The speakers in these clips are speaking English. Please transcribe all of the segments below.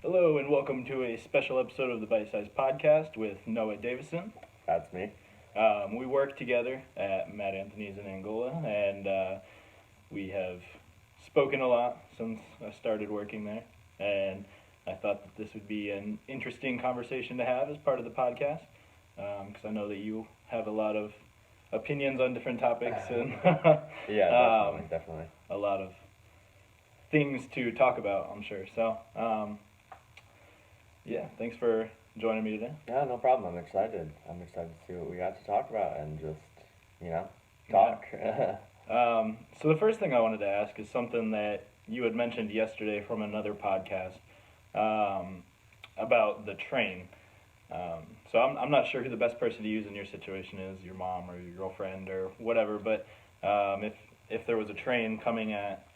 Hello and welcome to a special episode of the Bite Size Podcast with Noah Davidson. That's me. We work together at Matt Anthony's in Angola, and we have spoken a lot since I started working there. And I thought that this would be an interesting conversation to have as part of the podcast, because I know that you have a lot of opinions on different topics and Yeah, definitely. a lot of things to talk about, I'm sure. So, yeah, thanks for joining me today. Yeah, no problem. I'm excited. I'm excited to see what we got to talk about and just, talk. So the first thing I wanted to ask is something that you had mentioned yesterday from another podcast about the train. So I'm not sure who the best person to use in your situation is, your mom or your girlfriend or whatever, but if there was a train coming at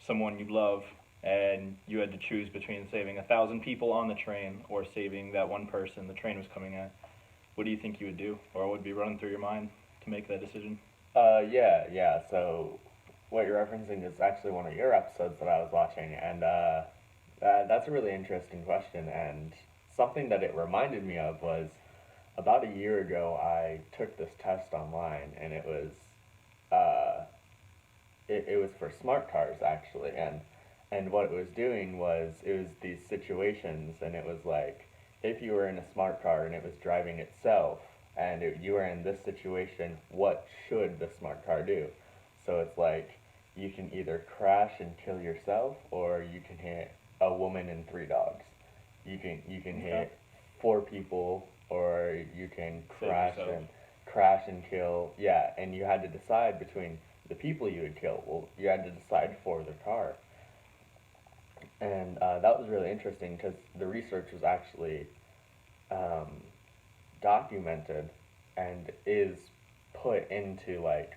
someone you love and you had to choose between saving 1,000 people on the train or saving that one person the train was coming at, what do you think you would do, or what would be running through your mind to make that decision? Yeah. So, what you're referencing is actually one of your episodes that I was watching, and that's a really interesting question. And something that it reminded me of was about a year ago, I took this test online, and uh, it was for smart cars actually, and what it was doing was it was these situations, and it was like if you were in a smart car and it was driving itself, and you were in this situation, what should the smart car do? So it's like you can either crash and kill yourself, or you can hit a woman and three dogs. You can hit four people, or you can Save yourself. crash and kill. Yeah, and you had to decide between the people you would kill. Well, you had to decide for the car. And that was really interesting because the research was actually um, documented and is put into like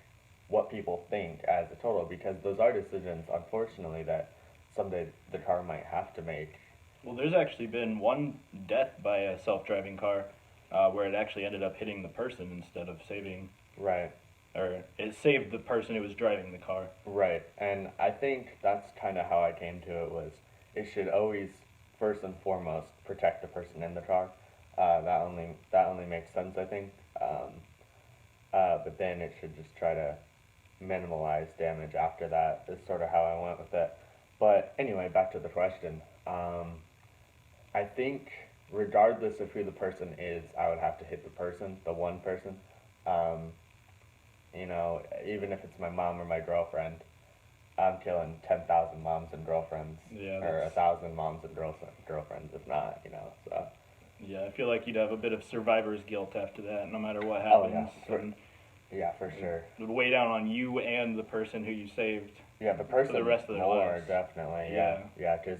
what people think as a total, because those are decisions, unfortunately, that someday the car might have to make. Well, there's actually been one death by a self-driving car where it actually ended up hitting the person instead of saving, Right, or it saved the person who was driving the car. right. And I think that's kind of how I came to it, was it should always, first and foremost, protect the person in the car. That only makes sense, I think. But then it should just try to minimize damage after that, is sort of how I went with it. But anyway, back to the question. I think regardless of who the person is, I would have to hit the person, the one person. Um, Even if it's my mom or my girlfriend, I'm killing 10,000 moms and girlfriends, Yeah, or that's, 1,000 moms and girlfriends, if not, so. yeah, I feel like you'd have a bit of survivor's guilt after that, no matter what Oh, happens. And yeah, for sure. it would weigh down on you and the person who you saved. Yeah, the person For the rest of their more, lives. definitely, Yeah. yeah, because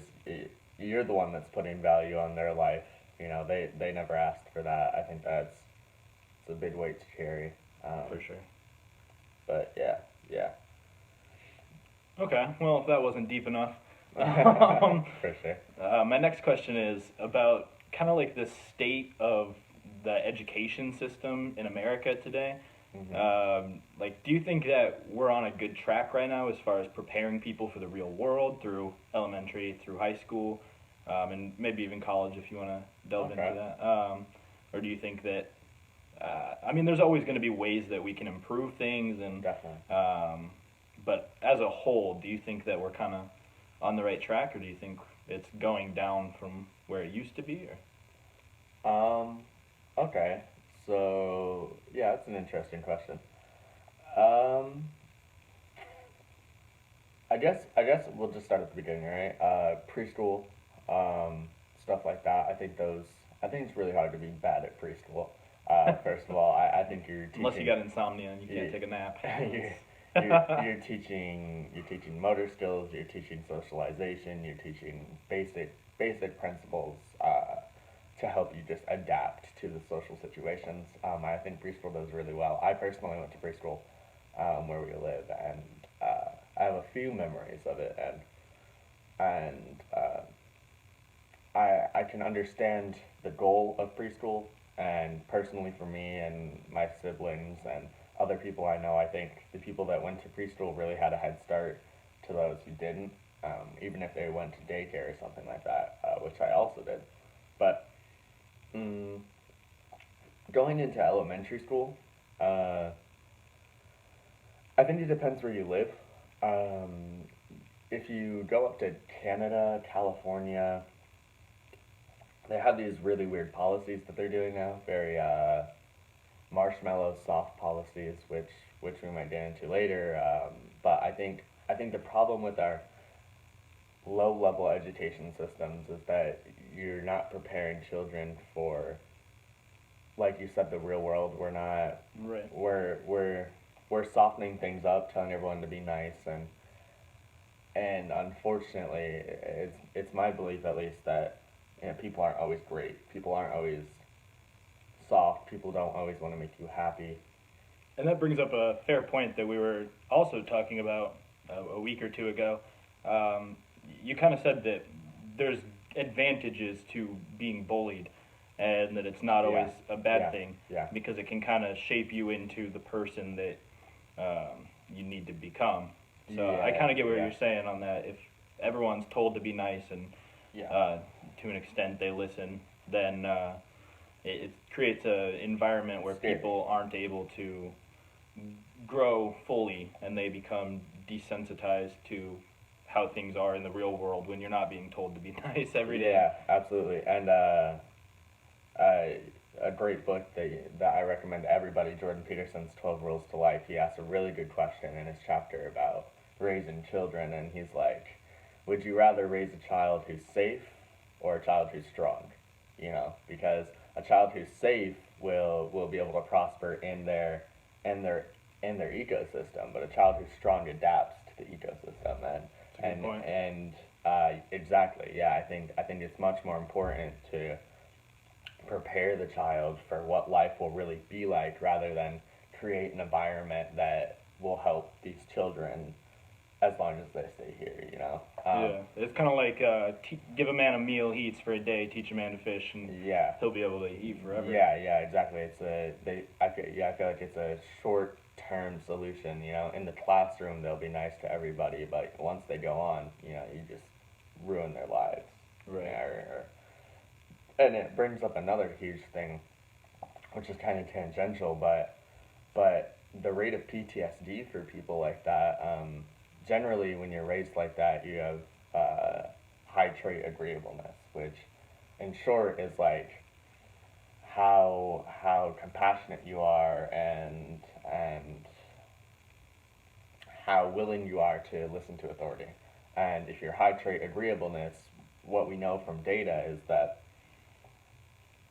you're the one that's putting value on their life. They never asked for that. I think it's a big weight to carry. For sure. But yeah. Okay, well, if that wasn't deep enough. um, For sure. my next question is about kind of like the state of the education system in America today. Like, do you think that we're on a good track right now as far as preparing people for the real world through elementary, through high school, and maybe even college if you want to delve Okay. into that? Or do you think that, I mean, there's always going to be ways that we can improve things, and Definitely. but as a whole, do you think that we're kind of on the right track, or do you think it's going down from where it used to be? Or Okay. So yeah, that's an interesting question. Um, I guess we'll just start at the beginning, right? Preschool, stuff like that. I think it's really hard to be bad at preschool. First of all, I think you're teaching. unless you got insomnia and you can't take a nap. you're teaching motor skills. You're teaching socialization. You're teaching basic principles to help you just adapt to the social situations. I think preschool does really well. I personally went to preschool where we live, and I have a few memories of it, and I can understand the goal of preschool. And personally, for me and my siblings and other people I know, I think the people that went to preschool really had a head start to those who didn't. even if they went to daycare or something like that, which I also did. But mm, going into elementary school, uh, I think it depends where you live. Um, if you go up to Canada, California, they have these really weird policies that they're doing now. Very marshmallow soft policies, which we might get into later. But I think the problem with our low level education systems is that you're not preparing children for, like you said, the real world. We're not. Right. We're softening things up, telling everyone to be nice, and unfortunately, it's my belief at least that people aren't always great. People aren't always soft. People don't always want to make you happy. And that brings up a fair point that we were also talking about a week or two ago. Um, you kind of said that there's advantages to being bullied, and that it's not always a bad Yeah, thing yeah, because it can kind of shape you into the person that you need to become. So I kind yeah, of get what yeah, you're saying on that. If everyone's told to be nice and yeah. to an extent they listen, then it creates an environment where Scary. people aren't able to grow fully and they become desensitized to how things are in the real world when you're not being told to be nice every day. Yeah, absolutely. And uh, a great book that I recommend to everybody, Jordan Peterson's 12 Rules to Life. He asks a really good question in his chapter about raising children, and he's like, would you rather raise a child who's safe or a child who's strong? Because a child who's safe will be able to prosper in their in their ecosystem, but a child who's strong adapts to the ecosystem, That's a good point. and exactly, yeah. I think it's much more important to prepare the child for what life will really be like rather than create an environment that will help these children as long as they stay here. Yeah, it's kind of like give a man a meal he eats for a day, teach a man to fish, and Yeah, he'll be able to eat forever. yeah, exactly. I feel like it's a short term solution. In the classroom they'll be nice to everybody, but once they go on, you just ruin their lives. Right. And it brings up another huge thing, which is kind of tangential, but the rate of PTSD for people like that. Generally, when you're raised like that, you have high trait agreeableness, which, in short, is like how compassionate you are and how willing you are to listen to authority. And if you're high trait agreeableness, what we know from data is that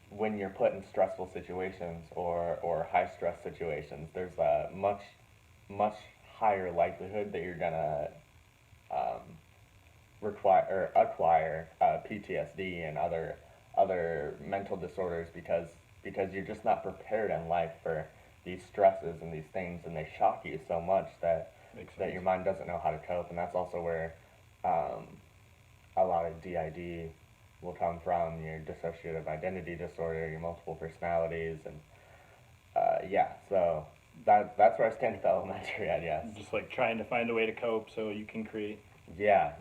when you're put in stressful situations or high stress situations, there's a much higher likelihood that you're gonna um, require or acquire PTSD and other mental disorders because you're just not prepared in life for these stresses and these things, and they shock you so much Makes that sense. your mind doesn't know how to cope, and that's also where um, a lot of DID will come from, your dissociative identity disorder, your multiple personalities, and yeah, so that's where I stand with elementary, I guess. Just like trying to find a way to cope so you can create. Yeah.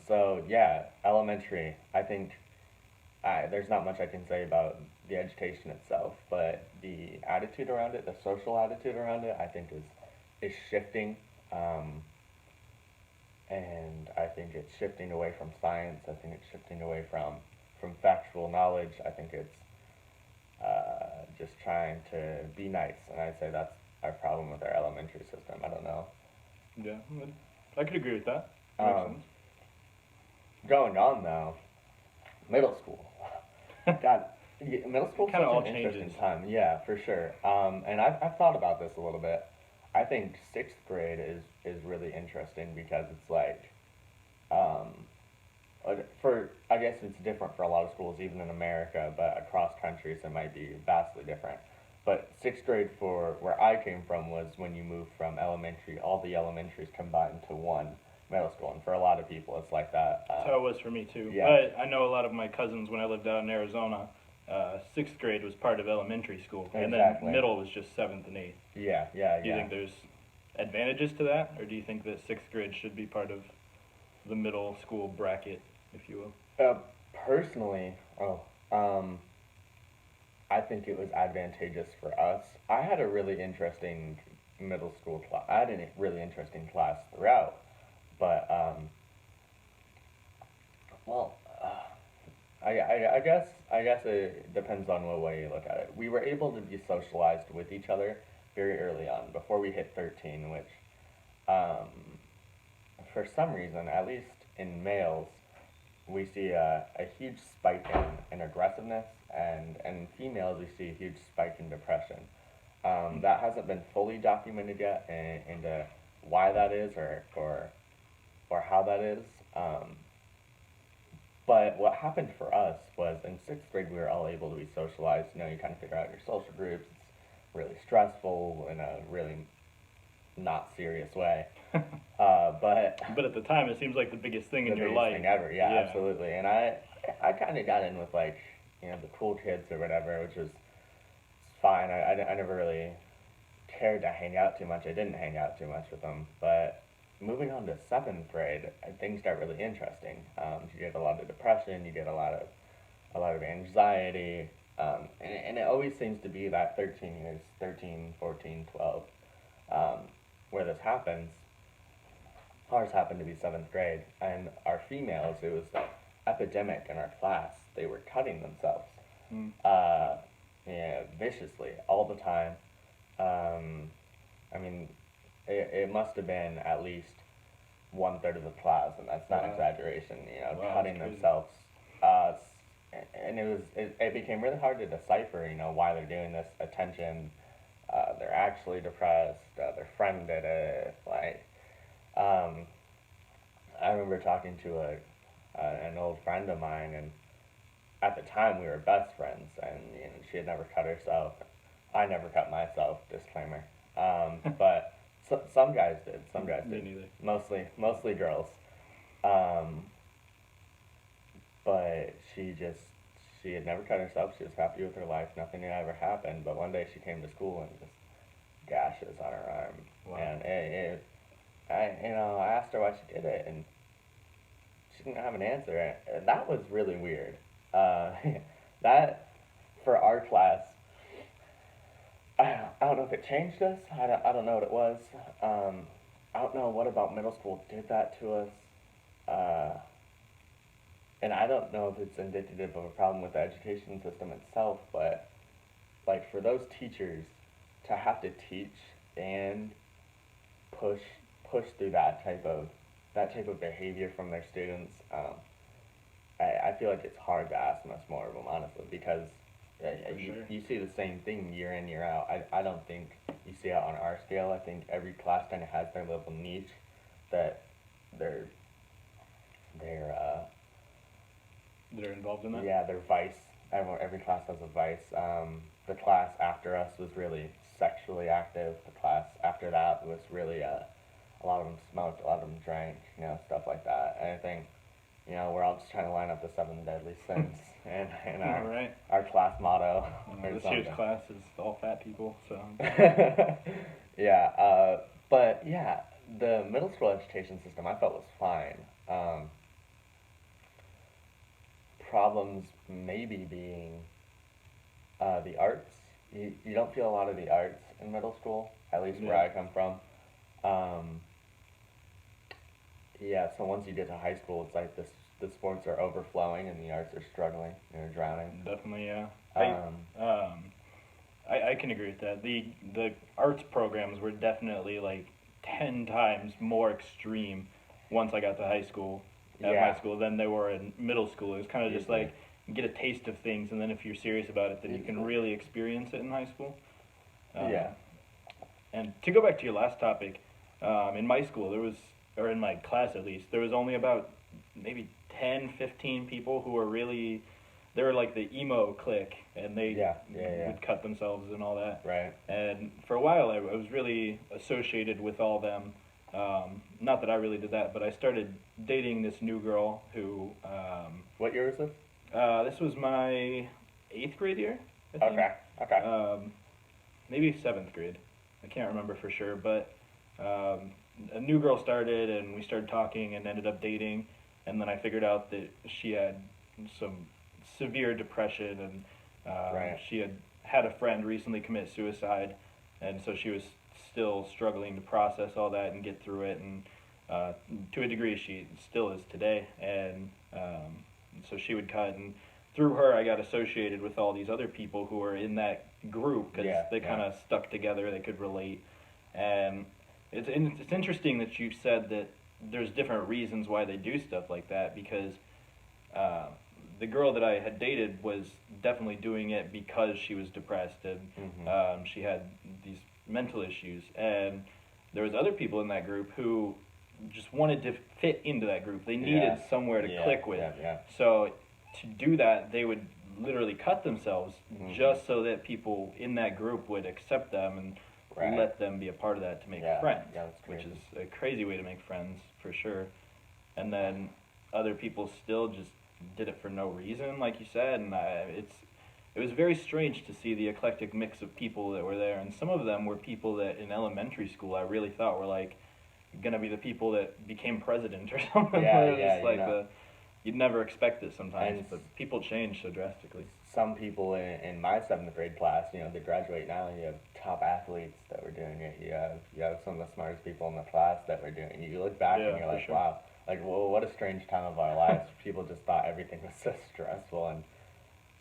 So yeah, elementary. I think there's not much I can say about the education itself, but the attitude around it, the social attitude around it, I think is shifting. Um, and I think it's shifting away from science. I think it's shifting away from factual knowledge. I think it's just trying to be nice, and I'd say that's our problem with our elementary system. I don't know. Yeah, I could agree with that. Makes Um, Going on though, middle school. sense. God, middle school's Kind such of all an interesting changes. time. Yeah, for sure. And I've thought about this a little bit. I think sixth grade is really interesting because it's like, um, for I guess it's different for a lot of schools, even in America, but across countries it might be vastly different. But sixth grade for where I came from was when you move from elementary, all the elementaries combined to one middle school, and for a lot of people it's like that. That's how it was for me too. Yeah, But I know a lot of my cousins when I lived out in Arizona. Sixth grade was part of elementary school, and then exactly. middle was just seventh and eighth. Do you Yeah. think there's advantages to that, or do you think that sixth grade should be part of the middle school bracket, if you will? Personally, I think it was advantageous for us. I had a really interesting middle school class. I had a really interesting class throughout, but well, I guess it depends on what way you look at it. We were able to be socialized with each other very early on, before we hit 13, which, um, for some reason, at least in males, we see a huge spike in aggressiveness, and in females we see a huge spike in depression. That hasn't been fully documented yet into why that is, or how that is. But what happened for us was in sixth grade we were all able to be socialized. You know, you kind of figure out your social groups. It's really stressful in a really not serious way. But But at the time, it seems like the biggest thing the in your biggest life. thing ever, yeah, Yeah. absolutely. And I kind of got in with like, the cool kids or whatever, which was fine. I never really cared to hang out too much. I didn't hang out too much with them. But moving on to seventh grade, things got really interesting. You get a lot of depression. You get a lot of anxiety. And it always seems to be that 13 years, 13, 14, 12, where this happens. Ours happened to be seventh grade, and our females, it was epidemic in our class. They were cutting themselves, Mm. viciously all the time. I mean, it must have been at least 1/3 of the class, and that's not Wow. exaggeration. Wow, Cutting that's crazy. themselves, and it became really hard to decipher. Why they're doing this. Attention. They're actually depressed. Their friend did it. Like, um, I remember talking to an old friend of mine, and at the time we were best friends, and she had never cut herself. I never cut myself. Disclaimer. But some guys did. Some guys Me did. neither. Mostly girls. Um, but she had never cut herself. She was happy with her life. Nothing had ever happened. But one day she came to school and just gashes on her arm. Wow. And I asked her why she did it, and she didn't have an answer. And that was really weird. That, for our class, I don't know if it changed us. I don't know what it was. I don't know what about middle school did that to us. And I don't know if it's indicative of a problem with the education system itself, but like for those teachers to have to teach and push through that type of behavior from their students, I feel like it's hard to ask much more of them, honestly, because you see the same thing year in, year out. I don't think you see it on our scale. I think every class kind of has their little niche that they're They're involved in that? yeah, their vice. Every class has a vice. The class after us was really sexually active. The class after that was really a lot of them smoked, a lot of them drank, stuff like that. And I think we're all just trying to line up the 7 deadly sins and All right. our class motto. Or This year's something. class is all fat people, so. Yeah, but yeah, the middle school education system I felt was fine. Problems maybe being the arts. You don't feel a lot of the arts in middle school, at least where Yeah. I come from. Yeah, so once you get to high school, it's like the sports are overflowing and the arts are struggling, drowning. Definitely, yeah. Um, I can agree with that. The arts programs were definitely like 10 times more extreme once I got to high school at Yeah. my school than they were in middle school. It was kind of just Easily. like you get a taste of things, and then if you're serious about it, then you can Easily. really experience it in high school. Yeah. And to go back to your last topic, in my school or in my class at least, there was only about maybe 10, 15 people who were really, they were like the emo clique, and they Yeah. would cut themselves and all that. Right. And for a while, I was really associated with all them. Not that I really did that, but I started dating this new girl who. What year was this? This was my 8th grade year, I think. Okay. Maybe 7th grade. I can't remember for sure, but a new girl started, and we started talking and ended up dating, and then I figured out that she had some severe depression, and Right. she had a friend recently commit suicide, and so she was still struggling to process all that and get through it, and uh, to a degree she still is today, and so she would cut, and through her I got associated with all these other people who were in that group because Yeah, they yeah. kind of stuck together, they could relate, and it's interesting that you said that there's different reasons why they do stuff like that because uh, the girl that I had dated was definitely doing it because she was depressed and Hmm. she had these mental issues, and there was other people in that group who just wanted to fit into that group. They needed Yeah. somewhere to Yeah, click with. yeah, yeah. So to do that, they would literally cut themselves Mhm. just so that people in that group would accept them and Right. let them be a part of that to make Yeah, friends, yeah, that's which crazy. is a crazy way to make friends for sure. And then other people still just did it for no reason, like you said, and it was very strange to see the eclectic mix of people that were there, and some of them were people that in elementary school I really thought were like gonna be the people that became president or something. Yeah, It was yeah, just like the you'd never expect it sometimes, And but people change so drastically. some people in my seventh grade class, they graduate now. You have top athletes that were doing it. You have some of the smartest people in the class that were doing it. You look back and Yeah, you're for like, sure. wow, like what a strange time of our lives. People just thought everything was so stressful, and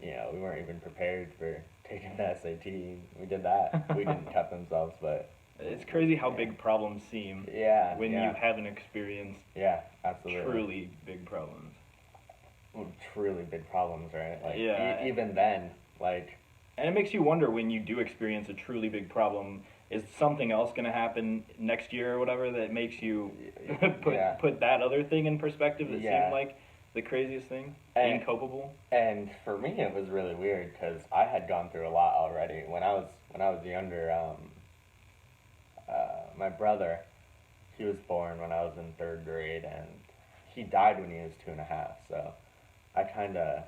we weren't even prepared for taking the SAT. We did that. We didn't cut themselves, but It's crazy how yeah, big problems seem yeah, when you yeah, haven't experienced yeah, absolutely. truly big problems. Well, truly big problems, right? Like Yeah, even then, like and it makes you wonder when you do experience a truly big problem, is something else going to happen next year or whatever that makes you yeah, put that other thing in perspective that seemed yeah. like the craziest thing, And incopable. and for me, it was really weird because I had gone through a lot already. When I was younger, my brother, he was born when I was in third grade, and he died when he was 2.5. So I kind of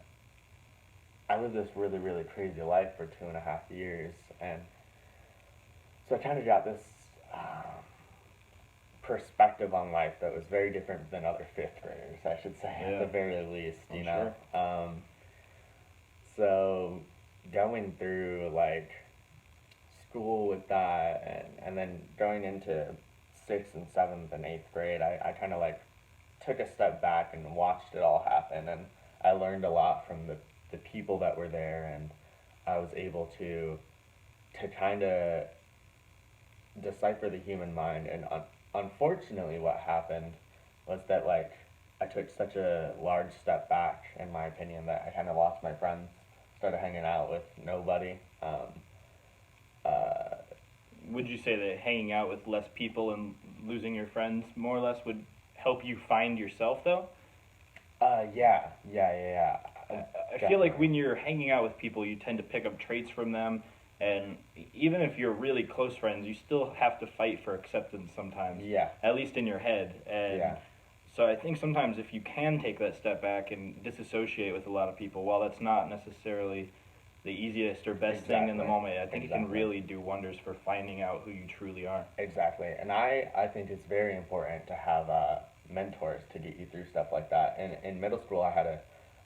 I lived this really really crazy life for 2.5 years, and so I kind of got this um, perspective on life that was very different than other fifth graders, I should say, at Yeah, the very least, I'm sure. So going through like school with that, and then going into sixth and seventh and eighth grade, I kind of like took a step back and watched it all happen, and I learned a lot from the people that were there, and I was able to kind of decipher the human mind. And unfortunately, what happened was that like I took such a large step back, in my opinion, that I kind of lost my friends, started hanging out with nobody. Uh, Would you say that hanging out with less people and losing your friends more or less would help you find yourself though? yeah, yeah, yeah, yeah. I feel like Definitely. when you're hanging out with people, you tend to pick up traits from them, and even if you're really close friends, you still have to fight for acceptance sometimes, Yeah, at least in your head. And yeah, so I think sometimes if you can take that step back and disassociate with a lot of people, while that's not necessarily the easiest or best thing in the exactly, moment, I think it can exactly. really do wonders for finding out who you truly are. Exactly, and I think it's very important to have mentors to get you through stuff like that. And in middle school, I had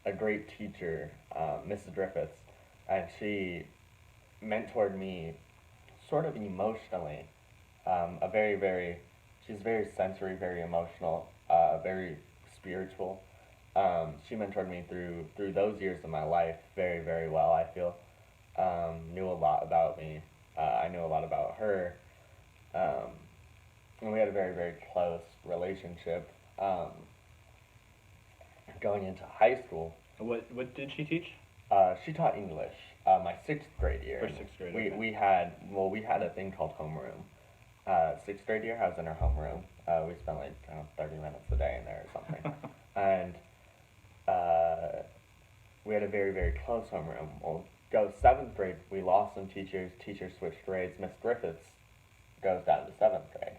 a great teacher, Mrs. Griffiths, and she mentored me sort of emotionally. A very, very, she's very sensory, very emotional, very spiritual. She mentored me through those years of my life very, very well. I feel knew a lot about me. I knew a lot about her, um, and we had a very, very close relationship. Going into high school, What did she teach? she taught English my sixth grade year. For And sixth grade, we, okay. we had a thing called homeroom. Sixth grade year, I was in her homeroom. We spent like 30 minutes a day in there or something. And uh, we had a very, very close homeroom. Well, go seventh grade, we lost some teachers. Teachers switched grades. Miss Griffiths goes down to seventh grade.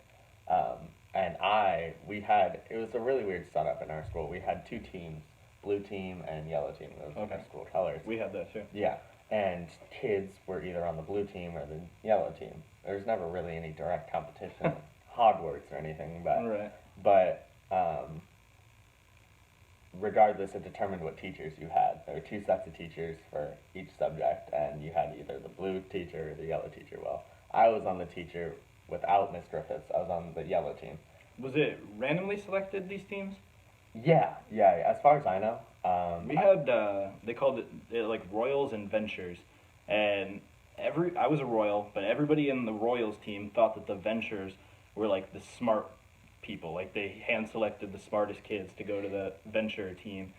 And it was a really weird setup in our school. We had two teams, blue team and yellow team. Those were Okay. our school colors. We had that too. Yeah, and kids were either on the blue team or the yellow team. There was never really any direct competition. Hogwarts or anything, Right. but regardless, it determined what teachers you had. There were two sets of teachers for each subject, and you had either the blue teacher or the yellow teacher. Well, I was on the teacher without Miss Griffiths. I was on the yellow team. Was it randomly selected, these teams? Yeah, yeah. As far as I know, We had they called it like Royals and Ventures, and I was a Royal, but everybody in the Royals team thought that the Ventures were like the smart people. Like they hand selected the smartest kids to go to the Venture team,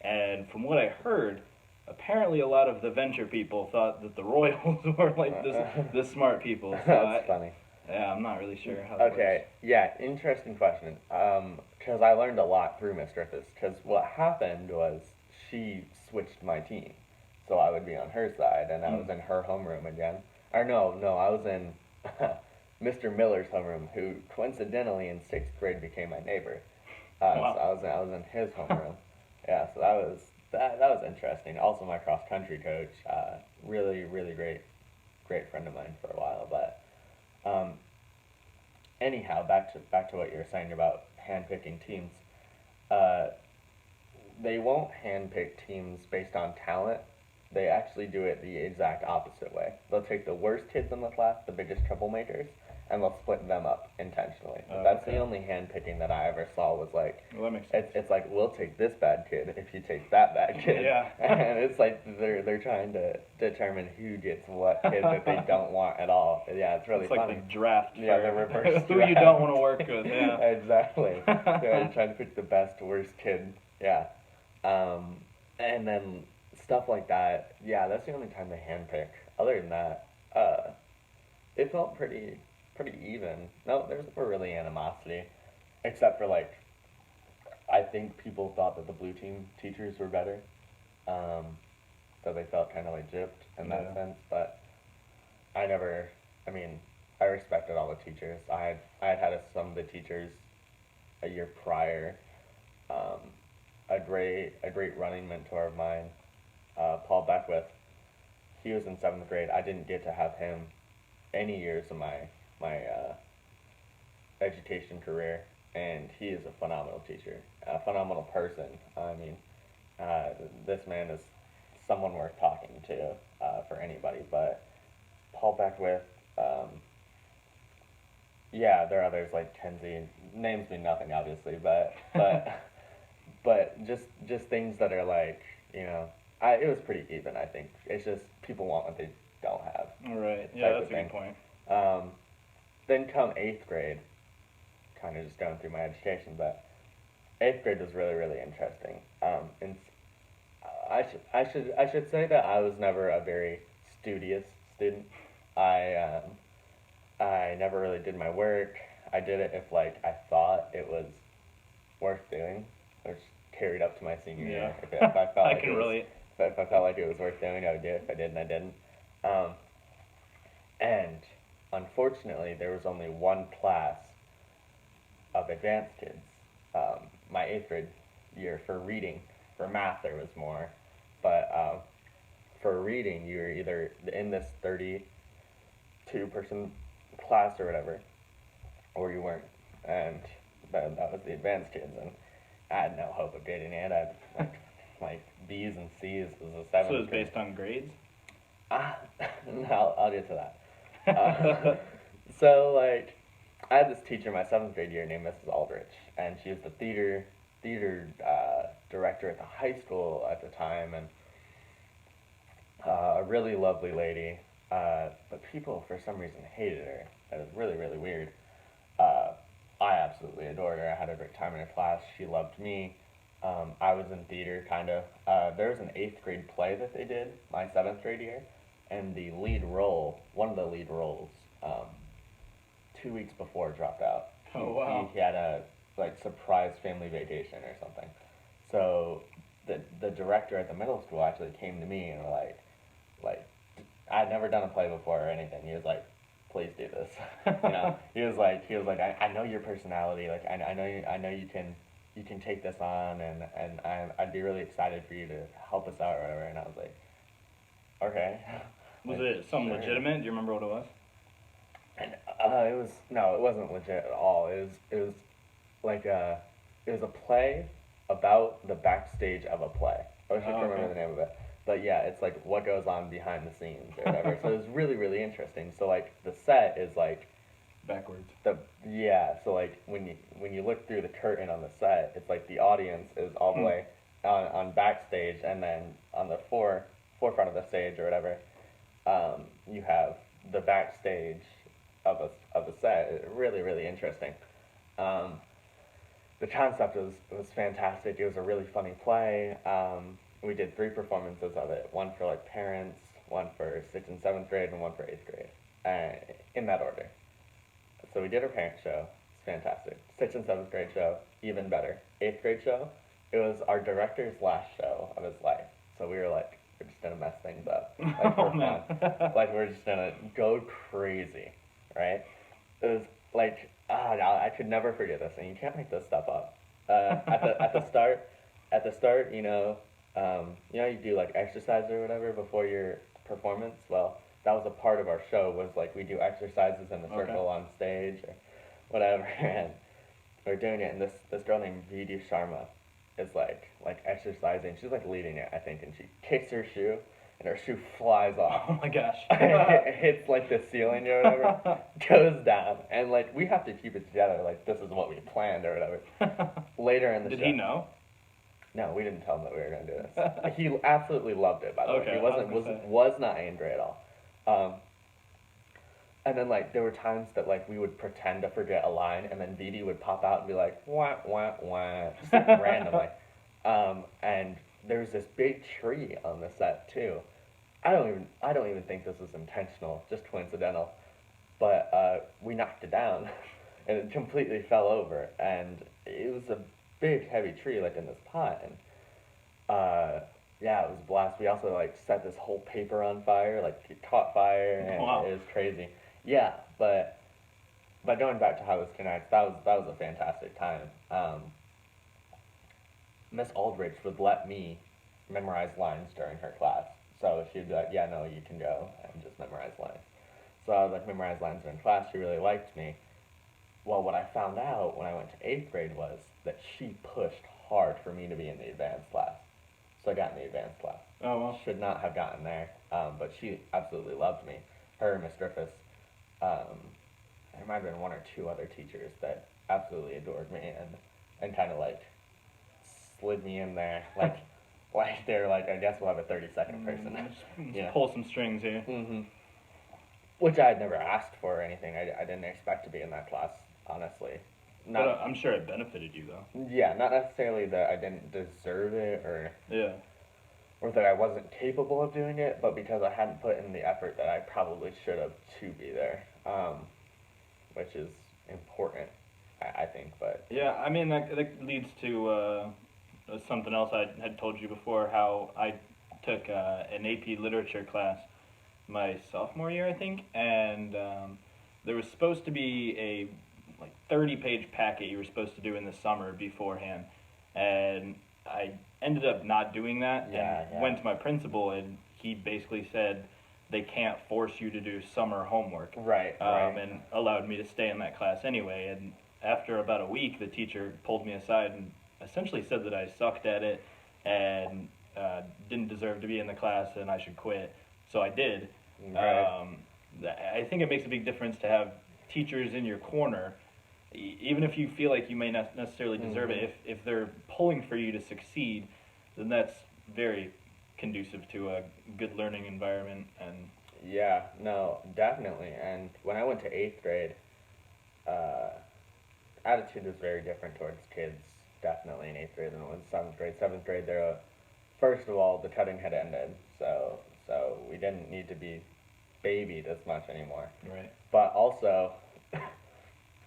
and from what I heard, apparently a lot of the Venture people thought that the Royals were like the smart people. So that's funny. Yeah, I'm not really sure how that Okay, yeah, interesting question. Because I learned a lot through Miss Griffiths. Because what happened was she switched my team, so I would be on her side, and I was in her homeroom again. Or no, I was in Mr. Miller's homeroom, who coincidentally in sixth grade became my neighbor. Wow. So I was in his homeroom. Yeah, so that was interesting. Also, my cross country coach, really great friend of mine for a while, but. Anyhow, back to what you were saying about handpicking teams. Uh, they won't handpick teams based on talent. They actually do it the exact opposite way. They'll take the worst kids in the class, the biggest troublemakers, and they'll split them up intentionally. That's the only handpicking that I ever saw was like, Well, that makes sense. it's like, we'll take this bad kid if you take that bad kid. Yeah. And it's like they're trying to determine who gets what kid that they don't want at all. Yeah, it's really It's like funny. the draft. Yeah, for the reverse who you draft. don't want to work with. Yeah. Exactly. They're trying to pick the best, worst kid. Yeah. And then stuff like that. Yeah, that's the only time they handpick. Other than that, it felt pretty even. No, there's never really animosity, except for like, I think people thought that the blue team teachers were better, so they felt kind of like gypped in that sense. But I never. I mean, I respected all the teachers. I had some of the teachers a year prior. A great running mentor of mine, Paul Beckwith. He was in seventh grade. I didn't get to have him any years of my education career, and he is a phenomenal teacher, a phenomenal person. I mean, this man is someone worth talking to for anybody. But Paul Beckwith, yeah, there are others like Kenzie. Names mean nothing, obviously, but but just things that are like, it was pretty even. I think it's just people want what they don't have. All right. Yeah, that's a good point. Then come eighth grade, kind of just going through my education, but eighth grade was really interesting. And I should say that I was never a very studious student. I never really did my work. I did it if like I thought it was worth doing, which carried up to my senior year. If I felt I like can relate. If I felt like it was worth doing, I would do it. If I didn't, I didn't. And unfortunately, there was only one class of advanced kids. My eighth grade year for reading. For math, there was more, but for reading, you were either in this 32-person class or whatever, or you weren't. And that was the advanced kids, and I had no hope of getting it. I had like B's and C's as a seventh. So it was based on grades? No, I'll get to that. So like, I had this teacher my seventh grade year named Mrs. Aldrich, and she was the theater director at the high school at the time, and a really lovely lady. But people for some reason hated her. That was really weird. I absolutely adored her. I had a great time in her class. She loved me. I was in theater, kind of. There was an eighth grade play that they did my seventh grade year, and the lead role, one of the lead roles, 2 weeks before dropped out. Oh, wow. He had a surprise family vacation or something. So the director at the middle school actually came to me and were like I'd never done a play before or anything. He was like, please do this. He was like I know your personality. Like I know you can take this on, and I'd be really excited for you to help us out or whatever. And I was like, okay. Was it something legitimate? Do you remember what it was? And it wasn't legit at all. It was like it was a play about the backstage of a play. I wish I Oh, could okay. remember the name of it. But yeah, it's like what goes on behind the scenes or whatever. So it was really, really interesting. So like the set is like Backwards. the yeah, so like when you look through the curtain on the set, it's like the audience is all the Hmm. way on backstage, and then on the forefront of the stage or whatever, you have the backstage of a set. Really, really interesting. Um, the concept was fantastic. It was a really funny play. We did 3 performances of it. One for like parents, one for sixth and seventh grade, and one for eighth grade. In that order. So we did our parent show. It's fantastic. Sixth and seventh grade show, even better. Eighth grade show, it was our director's last show of his life. So we were like, we're just gonna mess things up, like Oh for man. fun. Like we're just gonna go crazy, right? It was like no, I could never forget this, and you can't make this stuff up. At the start, you do like exercise or whatever before your performance. Well, that was a part of our show. Was like we do exercises in a Okay. circle on stage or whatever, and we're doing it. And this girl named Vidya Sharma is like exercising. She's like leading it, I think, and she kicks her shoe, and her shoe flies off. Oh my gosh. It hits like the ceiling or whatever, goes down, and like we have to keep it together. Like this is what we planned or whatever. Later in the Did show, he know? no, we didn't tell him that we were gonna do this. He absolutely loved it. By the way, Okay, he I was wasn't gonna say. was not angry at all. And then like there were times that like we would pretend to forget a line, and then Vidi would pop out and be like wah wah wah, just like randomly. And there's this big tree on the set too. I don't even think this was intentional, just coincidental. But we knocked it down, and it completely fell over, and it was a big heavy tree like in this pot, and yeah, it was a blast. We also like set this whole paper on fire, like it caught fire, and Wow. it was crazy. Yeah, but going back to how this connects, that was a fantastic time. Miss Aldrich would let me memorize lines during her class. So she'd be like, "Yeah, no, you can go and just memorize lines." So I would like memorize lines during class. She really liked me. Well, what I found out when I went to eighth grade was that she pushed hard for me to be in the advanced class. So I got in the advanced class. Oh well. Should not have gotten there, but she absolutely loved me. Her, Miss Griffiths, um, there might have been one or two other teachers that absolutely adored me and kind of like slid me in there, like they're like, I guess we'll have a 30-second person. Just Yeah. pull some strings here. Mm-hmm. Which I had never asked for or anything. I didn't expect to be in that class, honestly. But Not I'm sure it benefited you though. Yeah, not necessarily that I didn't deserve it Yeah. or that I wasn't capable of doing it, but because I hadn't put in the effort that I probably should have to be there, which is important, I think. But Yeah, I mean that leads to something else I had told you before. How I took an AP literature class my sophomore year, I think, and there was supposed to be a like 30-page packet you were supposed to do in the summer beforehand, and I ended up not doing that Yeah, and yeah. went to my principal, and he basically said they can't force you to do summer homework, right, right. and allowed me to stay in that class anyway. And after about a week, the teacher pulled me aside and essentially said that I sucked at it and didn't deserve to be in the class and I should quit. So I did. Right. I think it makes a big difference to have teachers in your corner, even if you feel like you may not necessarily deserve Mhm. it. If they're pulling for you to succeed, then that's very conducive to a good learning environment. And Yeah, no, definitely. And when I went to eighth grade, uh, attitude was very different towards kids, definitely in eighth grade than it was seventh grade. Seventh grade, first of all, the cutting had ended, so we didn't need to be babied as much anymore. right, But also,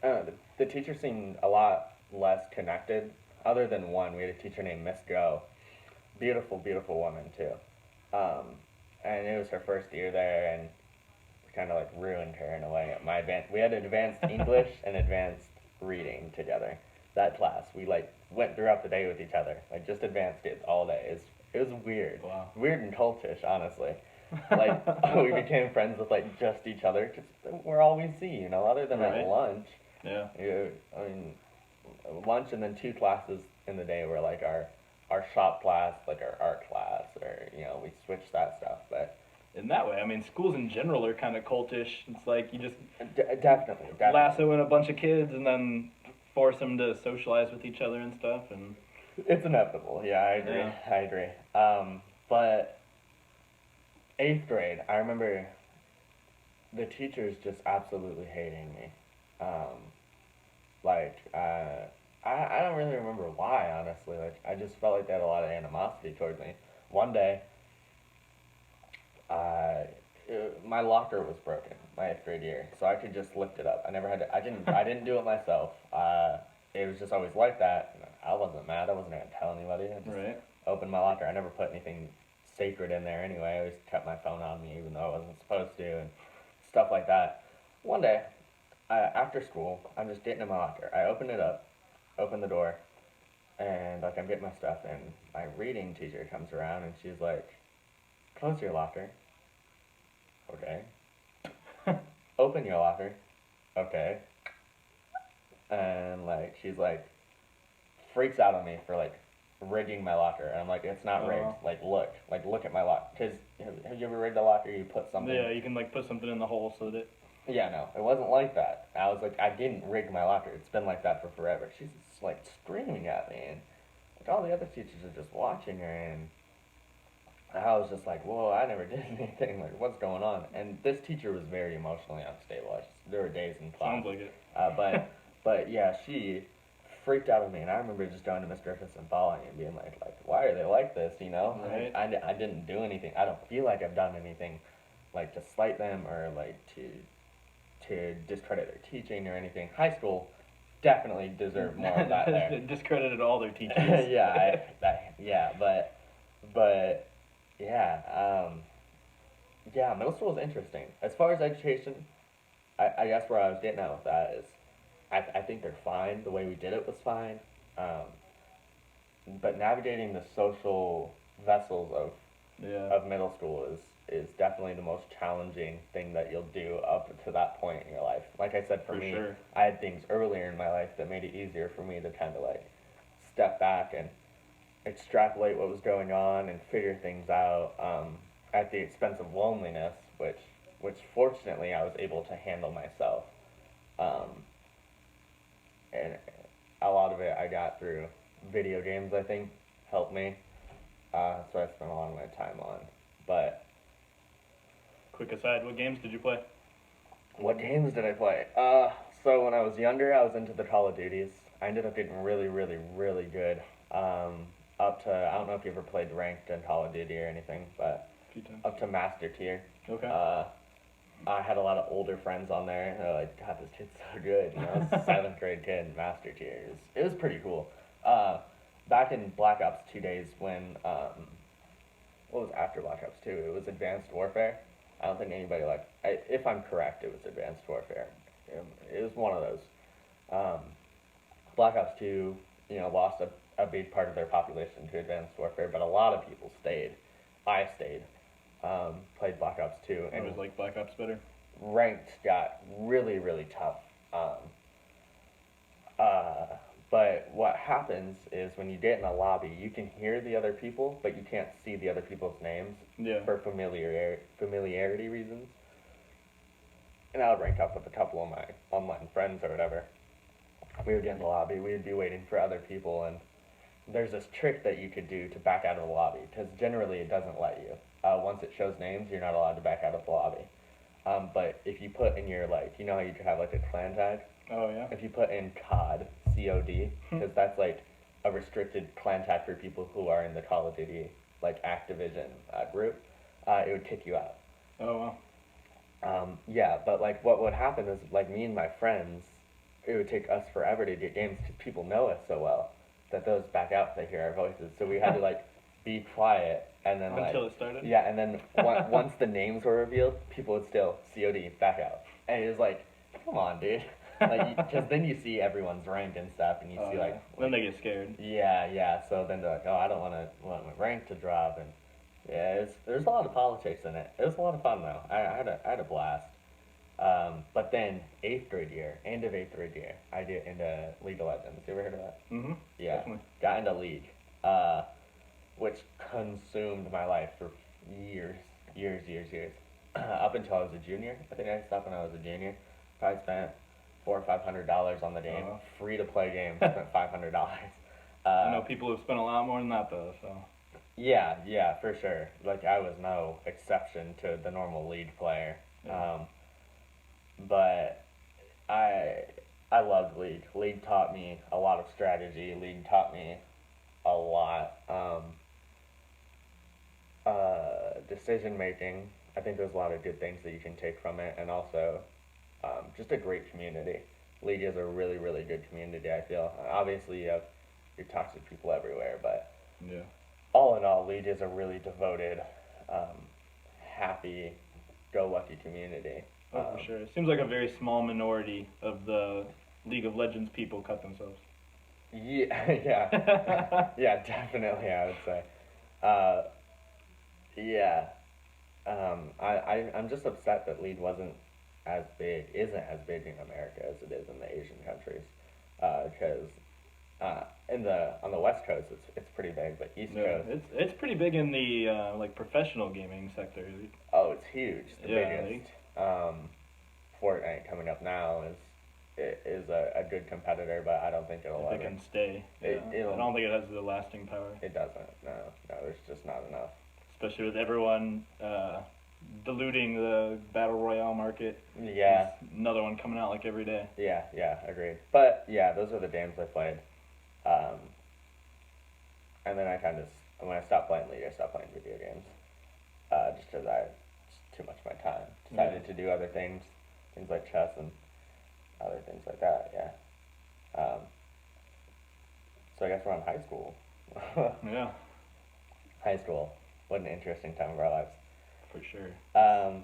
the teacher seemed a lot less connected. Other than one, we had a teacher named Miss Go, beautiful, beautiful woman too. Um, and it was her first year there, and kind of like ruined her in a way. We had advanced English and advanced reading together. That class, we like went throughout the day with each other, like just advanced kids all day. It was weird, wow, weird and cultish, honestly. Like, we became friends with like just each other. Just we're all we see, you know, other than Right. at lunch. Yeah. I mean, lunch and then 2 classes in the day were like our shop class, like our art class, or you know, we switched that stuff. But In that way, I mean, schools in general are kind of cultish. It's like you just definitely, definitely, lasso in a bunch of kids and then force them to socialize with each other and stuff. And it's inevitable. Yeah, I agree. yeah, I agree. But 8th grade, I remember the teachers just absolutely hating me. Um, I don't really remember why, honestly. Like, I just felt like they had a lot of animosity towards me. One day, uh, my locker was broken my 8th grade year, so I could just lift it up. I never had to. I didn't do it myself. It was just always like that. I wasn't mad. I wasn't gonna tell anybody. I just right. opened my locker. I never put anything sacred in there anyway. I always kept my phone on me, even though I wasn't supposed to, and stuff like that. One day, after school, I'm just getting in my locker. I open it up, open the door, and like I'm getting my stuff, and my reading teacher comes around, and she's like, "Close your locker." Okay. Open your locker. Okay. And like she's like freaks out on me for like rigging my locker, and I'm like, it's not rigged. Oh. Like look at my locker. Cause have you ever rigged a locker? You put something. Yeah, you can like put something in the hole so that it. Yeah, no, it wasn't like that. I was like, I didn't rig my locker. It's been like that for forever. She's just like screaming at me, and like all the other teachers are just watching her, and I was just like, whoa, I never did anything. Like, what's going on? And this teacher was very emotionally unstable. There were days in class. Sounds like it. But yeah, she freaked out on me, and I remember just going to Miss Griffiths and following and being like, why are they like this? You know, Right. I didn't do anything. I don't feel like I've done anything, like to slight them or like to discredit their teaching or anything. High school definitely deserved more of that there. Discredited all their teachers. Yeah, but yeah, yeah, middle school was interesting. As far as education, I guess where I was getting at with that is, I think they're fine. The way we did it was fine. But navigating the social vessels Yeah. of middle school is definitely the most challenging thing that you'll do up to that point in your life. Like I said, for me, sure. I had things earlier in my life that made it easier for me to kind of like step back and extrapolate what was going on and figure things out, at the expense of loneliness, which fortunately I was able to handle myself. Um, and a lot of it I got through video games, I think, helped me. So I spent a lot of my time on. But Quick aside, what games did you play? what games did I play? So when I was younger, I was into the Call of Duties. I ended up getting really, really, really good. Up to, I don't know if you ever played ranked in Call of Duty or anything, but A few times. up to master tier. Okay. I had a lot of older friends on there. They're like, God, this kid's so good. You know, 7th grade kid, master tier. It was pretty cool. Back in Black Ops 2 days when, what was after Black Ops 2? It was Advanced Warfare. I don't think anybody if I'm correct, it was Advanced Warfare. It was one of those. Black Ops 2, you know, lost a big part of their population to Advanced Warfare, but a lot of people stayed. I stayed. Played Black Ops 2, It and was like Black Ops better. ranked got really, really tough. But what happens is when you get in a lobby, you can hear the other people, but you can't see the other people's names Yeah. for familiarity reasons. And I would rank up with a couple of my online friends or whatever. We would get in the lobby, we would be waiting for other people, and there's this trick that you could do to back out of the lobby, because generally it doesn't let you. Once it shows names, you're not allowed to back out of the lobby. But if you put in your, like, you know how you could have like a clan tag? Oh yeah. If you put in COD, COD, because that's like a restricted clan tag for people who are in the Call of Duty, like, Activision group, it would kick you out. Oh wow. Yeah, but like what would happen is, like, me and my friends, it would take us forever to get games because people know us so well that those back out, they hear our voices. So we had to like be quiet, and then Until like, it started. yeah, and then once the names were revealed, people would still COD back out, and it was like, come on, dude, like, because then you see everyone's rank and stuff, and you see Yeah. like Then they get scared. yeah, so then they're like, oh, I don't want my rank to drop, and Yeah, there's a lot of politics in it. It was a lot of fun though. I had a blast. But then eighth grade year, end of eighth grade year, I get into League of Legends. You ever heard of that? Mm-hmm. Yeah, Definitely. got into League, uh, which consumed my life for years, years. Up until I was a junior. I think I stopped when I was a junior. Probably spent $400 or $500 on the game. Free to play game. Spent $500. I know people have spent a lot more than that though. So Yeah, for sure. Like I was no exception to the normal league player. yeah. But I I loved League. League taught me a lot of strategy. League taught me a lot decision making. I think there's a lot of good things that you can take from it, and also just a great community. League is a really good community. I feel obviously you have your toxic people everywhere, but Yeah. all in all, League is a really devoted, happy, go lucky community. Oh, for sure. It seems like a very small minority of the League of Legends people cut themselves. Yeah, yeah, yeah, definitely. I would say, uh, yeah. I'm just upset that Lead isn't as big in America as it is in the Asian countries, because on the West Coast it's pretty big, but East Yeah, Coast, it's pretty big in the like professional gaming sector. oh, it's huge. The Yeah, biggest. Fortnite coming up now is a good competitor, but I don't think it'll If it ever. can stay. Yeah. I don't think it has the lasting power, It doesn't. No, there's just not enough. especially with everyone diluting the battle royale market. Yeah, There's another one coming out like every day. yeah, agreed. But yeah, those are the games I played. Um, and then when I stopped playing League, I stopped playing video games. Just because it's too much of my time. Decided to do other things like chess and other things like that. Yeah. So I guess we're on high school. Yeah, High school. What an interesting time of our lives. for sure. Um,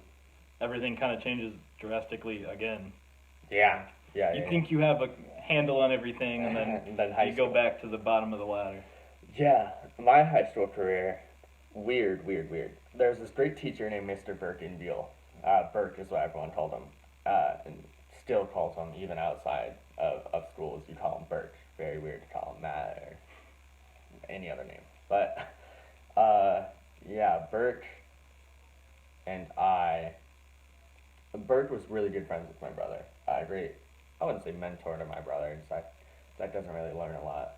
Everything kind of changes drastically again. yeah. You think you have a handle on everything, and then And then high you school. go back to the bottom of the ladder. Yeah, my high school career, weird. There's this great teacher named Mr. Birkenbiel. Burke is what everyone called him, and still calls him even outside of schools. You call him Burke. Very weird to call him that or any other name. But yeah, Burke and Burke was really good friends with my brother. Great, I wouldn't say mentor to my brother. Zach doesn't really learn a lot.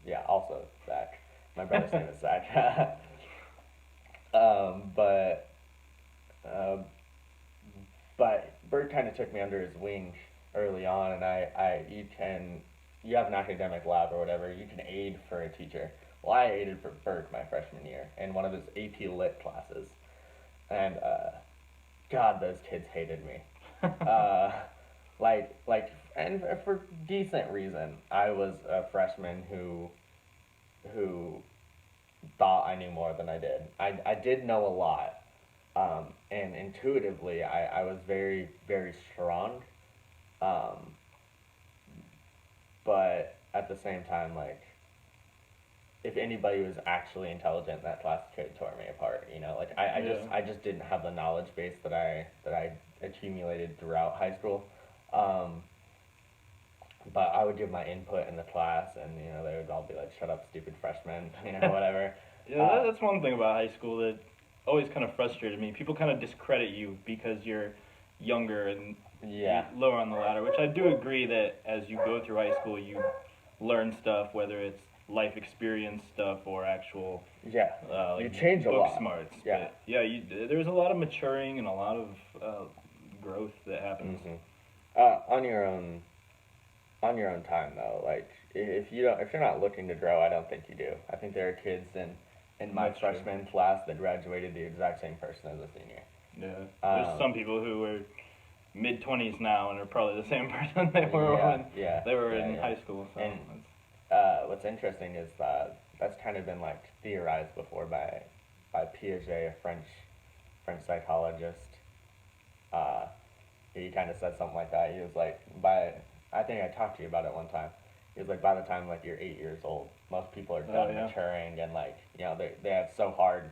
Yeah, also Zach. My brother's name is Zach. But but Bert kind of took me under his wing early on, and you have an academic lab or whatever, you can aid for a teacher. Well, I aided for Bert my freshman year in one of his AP Lit classes, and God, those kids hated me. uh, and for decent reason. I was a freshman who thought I knew more than I did. I did know a lot, and intuitively I was very strong, um, but at the same time, like, if anybody was actually intelligent in that class, could tore me apart. You know, like I just didn't have the knowledge base that I accumulated throughout high school. Um, but I would give my input in the class, and they would all be like, "Shut up, stupid freshman," whatever. Yeah, that's one thing about high school that always kind of frustrated me. People kind of discredit you because you're younger and Yeah, lower on the ladder, which I do agree that as you go through high school, you learn stuff, whether it's life experience stuff or actual yeah. like You change a book lot. smarts. Yeah. But yeah, there's a lot of maturing and a lot of growth that happens. On your own time though. Like if you're not looking to grow, I don't think you do. I think there are kids in my That's true. freshman class that graduated the exact same person as a senior. Yeah, there's some people who are mid-20s now and are probably the same person they were when they were in high school. So And what's interesting is that's kind of been like theorized before by Piaget, a French psychologist. He kind of said something like that. He was like, I think I talked to you about it one time. He was like, by the time like you're 8 years old, most people are done maturing, and like they have so hard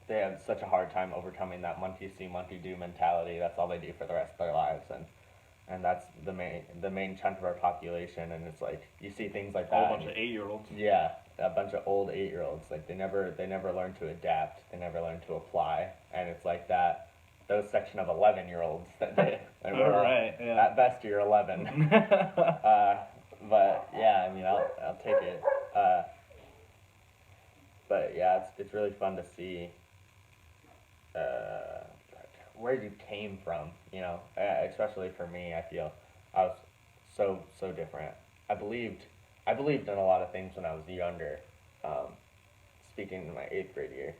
they have such a hard time overcoming that monkey see, monkey do mentality. That's all they do for the rest of their lives, and that's the main chunk of our population. And it's like you see things like All that. a bunch of 8-year-olds. Yeah, a bunch of old 8-year-olds. Like they never learn to adapt. They never learn to apply. And it's like that. Those section of 11-year-olds that All right. Yeah. At best you're 11. But yeah, I mean I'll take it. But yeah, it's really fun to see uh, where you came from. You know, especially for me, I feel I was so different. I believed in a lot of things when I was younger. Um, Speaking in my 8th grade year,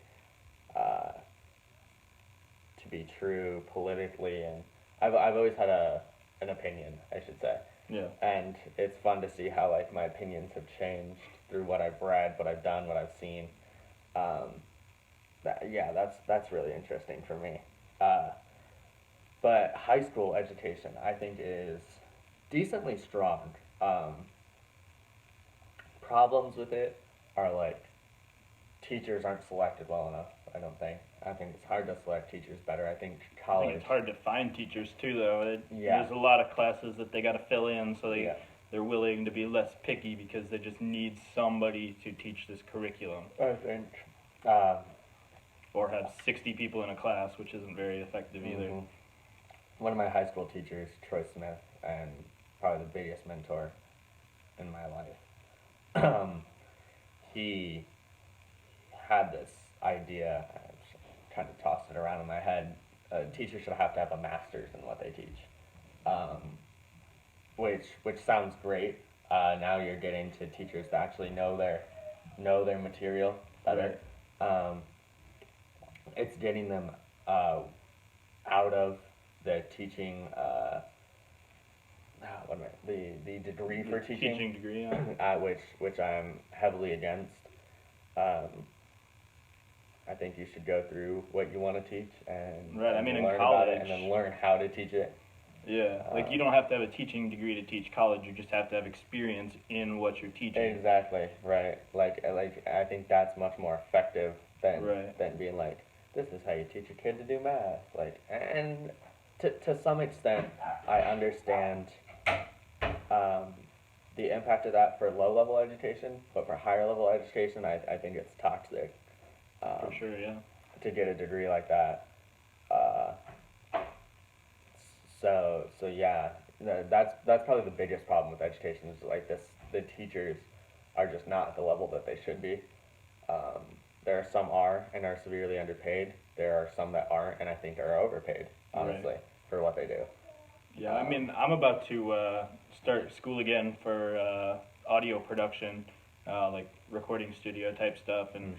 to be true politically, and I've always had an opinion, I should say. Yeah. And it's fun to see how like my opinions have changed through what I've read, what I've done, what I've seen. That's really interesting for me. But high school education, I think, is decently strong. Problems with it are like teachers aren't selected well enough. I think it's hard to select teachers better. I think I college. think it's hard to find teachers too, though. Yeah. There's a lot of classes that they got to fill in, so Yeah. they're willing to be less picky because they just need somebody to teach this curriculum, I think. Um, or have 60 people in a class, which isn't very effective either. mhm. One of my high school teachers, Troy Smith, and probably the biggest mentor in my life. He had this idea. I kind of tossed it around in my head. Teachers should have to have a master's in what they teach, which sounds great. Now you're getting to teachers that actually know their material better. It's getting them out of the teaching. What am I, the degree for Teaching degree, yeah. which I'm heavily against. I think you should go through what you want to teach and, Right, I and mean, in learn about it, college- and then learn how to teach it. Yeah, like you don't have to have a teaching degree to teach college. You just have to have experience in what you're teaching. Exactly, right. Like I think that's much more effective than Right. than being like, this is how you teach a kid to do math. Like, and to some extent, I understand the impact of that for low level education, but for higher level education, I think it's toxic. For sure, yeah. To get a degree like that. So yeah, that's probably the biggest problem with education is like this. The teachers are just not at the level that they should be. There are some are and are severely underpaid. There are some that aren't and I think are overpaid, honestly, for what they do. Yeah, I mean, I'm about to start school again for audio production, like recording studio type stuff, and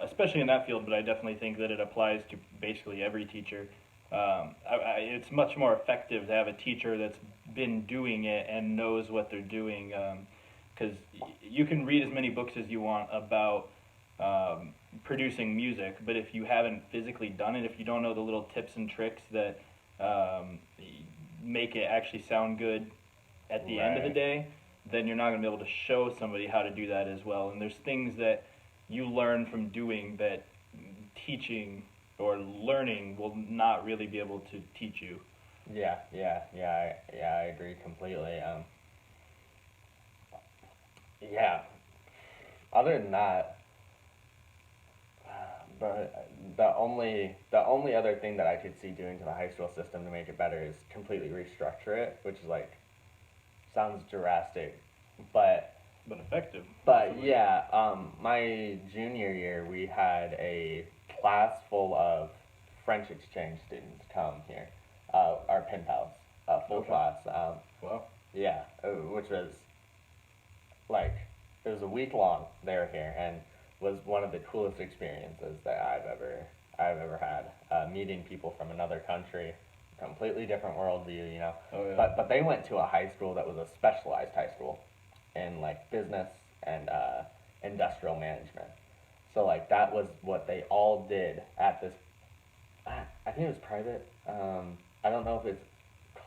especially in that field. But I definitely think that it applies to basically every teacher. It's much more effective to have a teacher that's been doing it and knows what they're doing, because you can read as many books as you want about producing music, but if you haven't physically done it, if you don't know the little tips and tricks that make it actually sound good at the end of the Right. day, then you're not going to be able to show somebody how to do that as well. And there's things that you learn from doing that teaching or learning will not really be able to teach you. I agree completely. Yeah. Other than that, but the only other thing that I could see doing to the high school system to make it better is completely restructure it, which is like sounds drastic, but Effective. yeah, my junior year we had a class full of French exchange students come here, our pen pals, full Okay. class. Wow. Yeah, which was like it was a week long. They were here and was one of the coolest experiences that I've ever had. Meeting people from another country, completely different worldview, you know. Oh, yeah. But they went to a high school that was a specialized high school in like business and industrial management. So like that was what they all did at this. I think it was private. I don't know if it's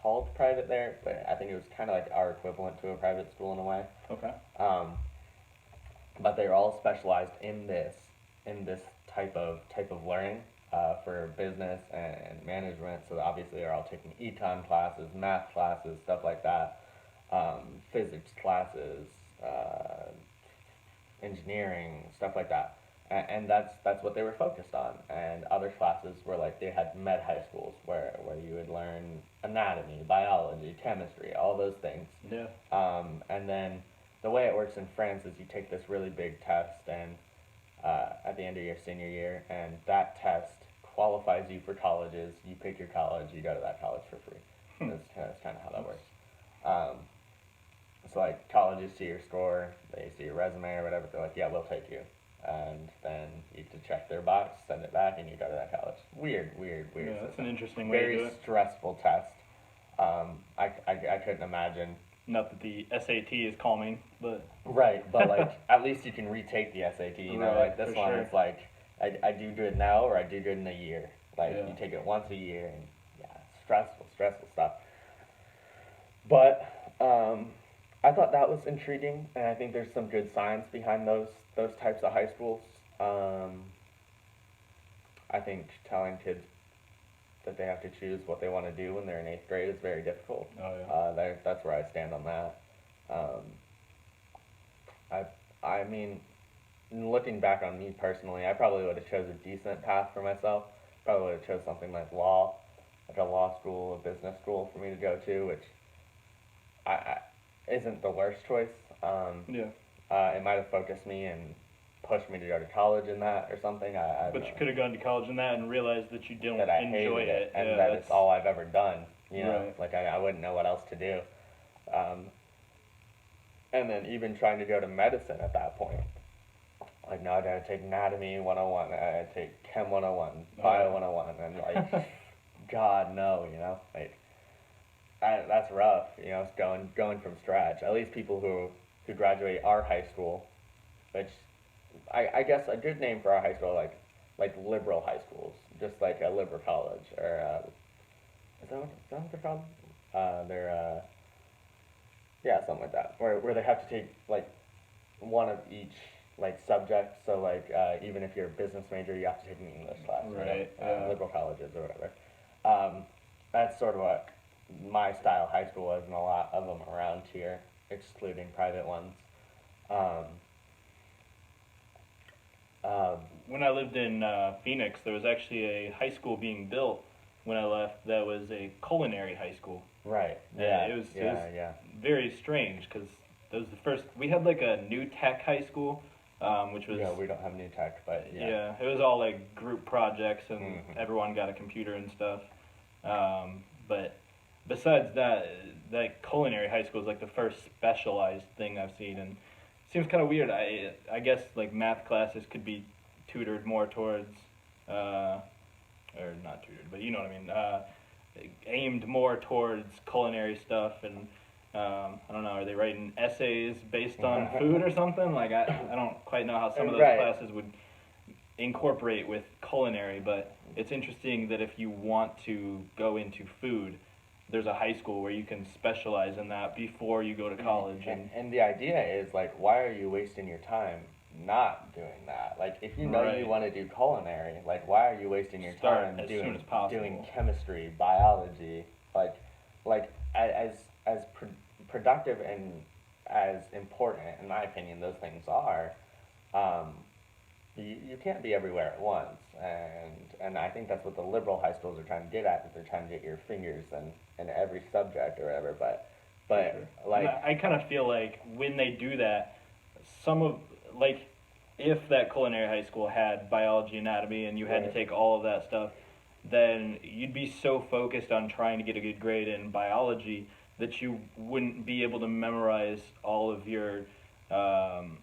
called private there, but I think it was kind of like our equivalent to a private school in a way. Okay. But they're all specialized in this, in this type of learning for business and management. So obviously they're all taking econ classes, math classes, stuff like that, physics classes, uh, engineering, stuff like that. And that's what they were focused on. And other classes were like they had med high schools where you would learn anatomy, biology, chemistry, all those things. Yeah. And then the way it works in France is you take this really big test and at the end of your senior year, and that test qualifies you for colleges. You pick your college, you go to that college for free. That's kind of how that works. Um, so like colleges see your score, they see your resume or whatever. They're like, yeah, we'll take you, and then you have to check their box, send it back, and you go to that college. Weird Yeah, that's an interesting way to do Very it. stressful test. I couldn't imagine. Not that the SAT is calming, but Right, but like at least you can retake the SAT. You know, Right, like this for one, sure. it's like I do good now or I do good in a year. Like Yeah. you take it once a year, and yeah, stressful stuff. But I thought that was intriguing, and I think there's some good science behind those types of high schools. Um, I think telling kids that they have to choose what they want to do when they're in eighth grade is very difficult. Oh yeah. That's where I stand on that. Um, I mean, looking back on me personally, I probably would have chose a decent path for myself. Probably would have chose something like law, like a law school, a business school for me to go to, which I isn't the worst choice. Yeah. It might have focused me and pushed me to go to college in that or something. I don't But you know. could have gone to college in that and realized that you don't That I enjoy hated it, and Yeah, that that's it's all I've ever done. You know, right. like I wouldn't know what else to do. Um, and then even trying to go to medicine at that point. Like now I gotta take anatomy 101, I gotta take chem 101, bio 101, and like, God no, you know, like that's rough. You know, it's going from scratch. At least people who graduate our high school, which I guess a good name for our high school like liberal high schools, just like a liberal college or is that what they're called? They're yeah, something like that, where they have to take like one of each like subject. So like even if you're a business major, you have to take an English class. Right. Liberal colleges or whatever. Um, that's sort of what my style high school was, and a lot of them around here, excluding private ones. Um, um, When I lived in Phoenix, there was actually a high school being built when I left that was a culinary high school. right. Yeah, Yeah. it was Yeah. very strange because that was the first. We had like a new tech high school, which was Yeah. We don't have new tech, but yeah. yeah, it was all like group projects and Mhm. everyone got a computer and stuff. But besides that, that culinary high school is like the first specialized thing I've seen, and it seems kind of weird. I guess like math classes could be tutored more towards, or not tutored, but you know what I mean. Aimed more towards culinary stuff, and I don't know. Are they writing essays based on food or something? Like I don't quite know how some of those Right. classes would incorporate with culinary, but it's interesting that if you want to go into food, there's a high school where you can specialize in that before you go to college. And the idea is like, why are you wasting your time not doing that? Like, if you know you Right. want to do culinary, like, why are you wasting your Start time as soon doing as possible. doing chemistry, biology, like as productive and as important, in my opinion, those things are. Um, you can't be everywhere at once, and I think that's what the liberal high schools are trying to get at. Is they're trying to get your fingers in every subject or whatever. But Sure. like And I kind of feel like when they do that, some of like if that culinary high school had biology, anatomy, and you had to Right. take all of that stuff, then you'd be so focused on trying to get a good grade in biology that you wouldn't be able to memorize all of your um,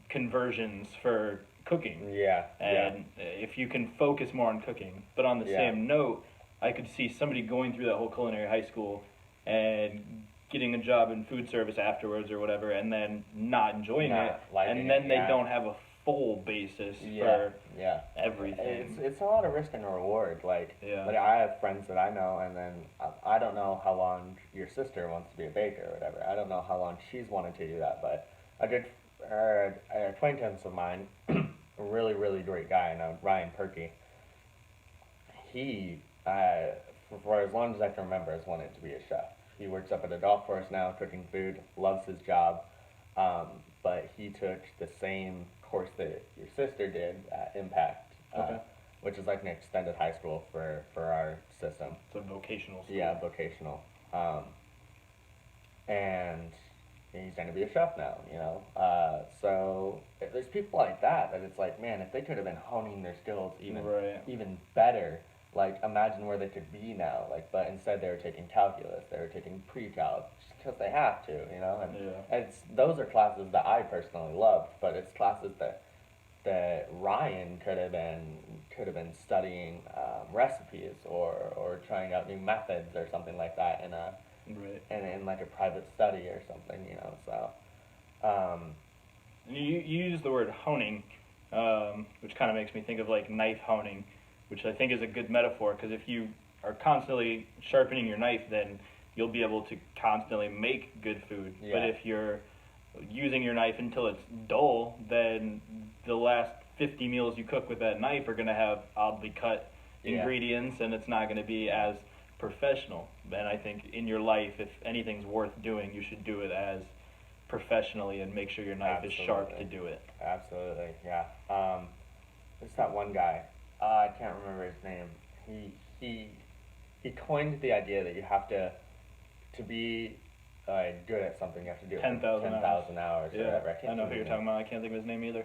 conversions for cooking. yeah, And if you can focus more on cooking, but on the Yeah. same note, I could see somebody going through that whole culinary high school and getting a job in food service afterwards or whatever, and then not enjoying Not it, liking and it, then they yeah. don't have a full basis yeah, for yeah. everything. It's a lot of risk and reward. Yeah. Like I have friends that I know, and then I don't know how long your sister wants to be a baker or whatever. I don't know how long she's wanted to do that, but a good an acquaintance of mine a really, really great guy, Ryan Perky. He, for as long as I can remember, has wanted to be a chef. He works up at a golf course now, cooking food, loves his job. Um, but he took the same course that your sister did at Impact, Okay. which is like an extended high school for our system. It's a vocational school. Yeah, vocational. And he's going to be a chef now, you know. So there's people like that it's like, man, if they could have been honing their skills Right. even better, like imagine where they could be now. Like, but instead they were taking calculus, they were taking pre-calc just because they have to, you know. And Yeah. those are classes that I personally loved, but it's classes that Ryan could have been studying recipes or trying out new methods or something like that Right. in like a private study or something, you know. So, You use the word honing, which kind of makes me think of like knife honing, which I think is a good metaphor because if you are constantly sharpening your knife, then you'll be able to constantly make good food. Yeah. But if you're using your knife until it's dull, then the last 50 meals you cook with that knife are going to have oddly cut Yeah. ingredients and it's not going to be as professional. And I think in your life, if anything's worth doing, you should do it as professionally and make sure your knife is sharp to Absolutely. do it. Absolutely, yeah. There's that one guy. I can't remember his name. He he he coined the idea that you have to be good at something. You have to do it for 10,000 10,000 hours or Yeah, whatever. I know who you're talking about. I can't think of his name either.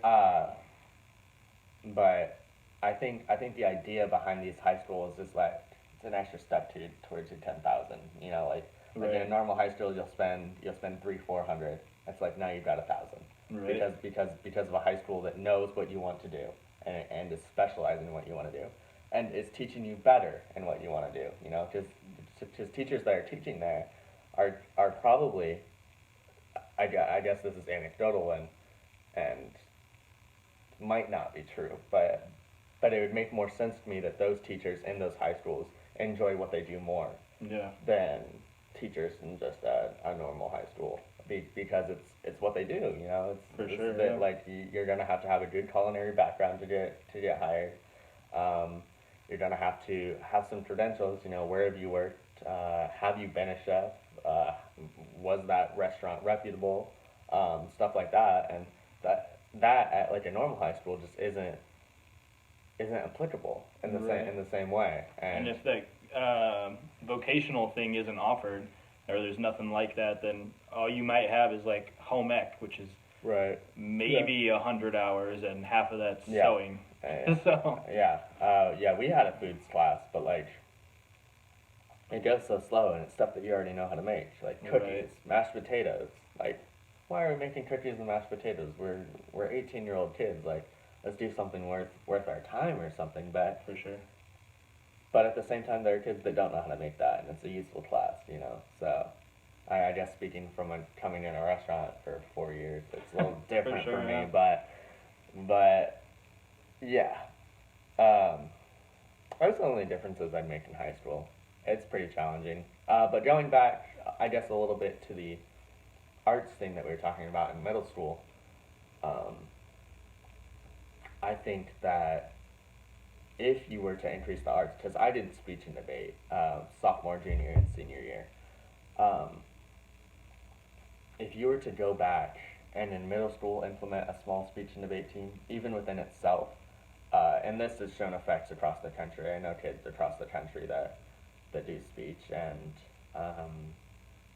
But I think the idea behind these high schools is like it's an extra step towards your 10,000. You know, like in a Right. normal high school, you'll spend 300-400. It's like now you've got 1,000 Right. because of a high school that knows what you want to do and is specializing in what you want to do and is teaching you better in what you want to do. You know, because teachers that are teaching there are probably I guess this is anecdotal and might not be true, but it would make more sense to me that those teachers in those high schools enjoy what they do more Yeah. than teachers in just a normal high school because it's what they do, you know. For It's sure, that, yeah. like you're gonna have to have a good culinary background to get hired. You're gonna have to have some credentials, you know. Where have you worked? Have you been a chef? Was that restaurant reputable? Stuff like that, and that at like a normal high school just isn't applicable in the Right. same way. And if the vocational thing isn't offered, or there's nothing like that, then all you might have is like home ec, which is right. maybe 100 hours, and half of that's Yeah. sewing. So Yeah, we had a foods class, but like it goes so slow and it's stuff that you already know how to make, like cookies, Right. mashed potatoes. Like, why are we making cookies and mashed potatoes? We're 18-year-old kids. Like, let's do something worth our time or something. for sure. But at the same time, there are kids that don't know how to make that, and it's a useful class, you know. So, I guess speaking from coming in a restaurant for 4 years, it's a little different sure, for me. yeah. But yeah, those are the only differences I'd make in high school. It's pretty challenging. But going back, I guess a little bit to the arts thing that we were talking about in middle school, um, I think that if you were to increase the arts, because I did speech and debate sophomore, junior, and senior year, um, if you were to go back and in middle school implement a small speech and debate team, even within itself, and this has shown effects across the country. I know kids across the country that do speech, and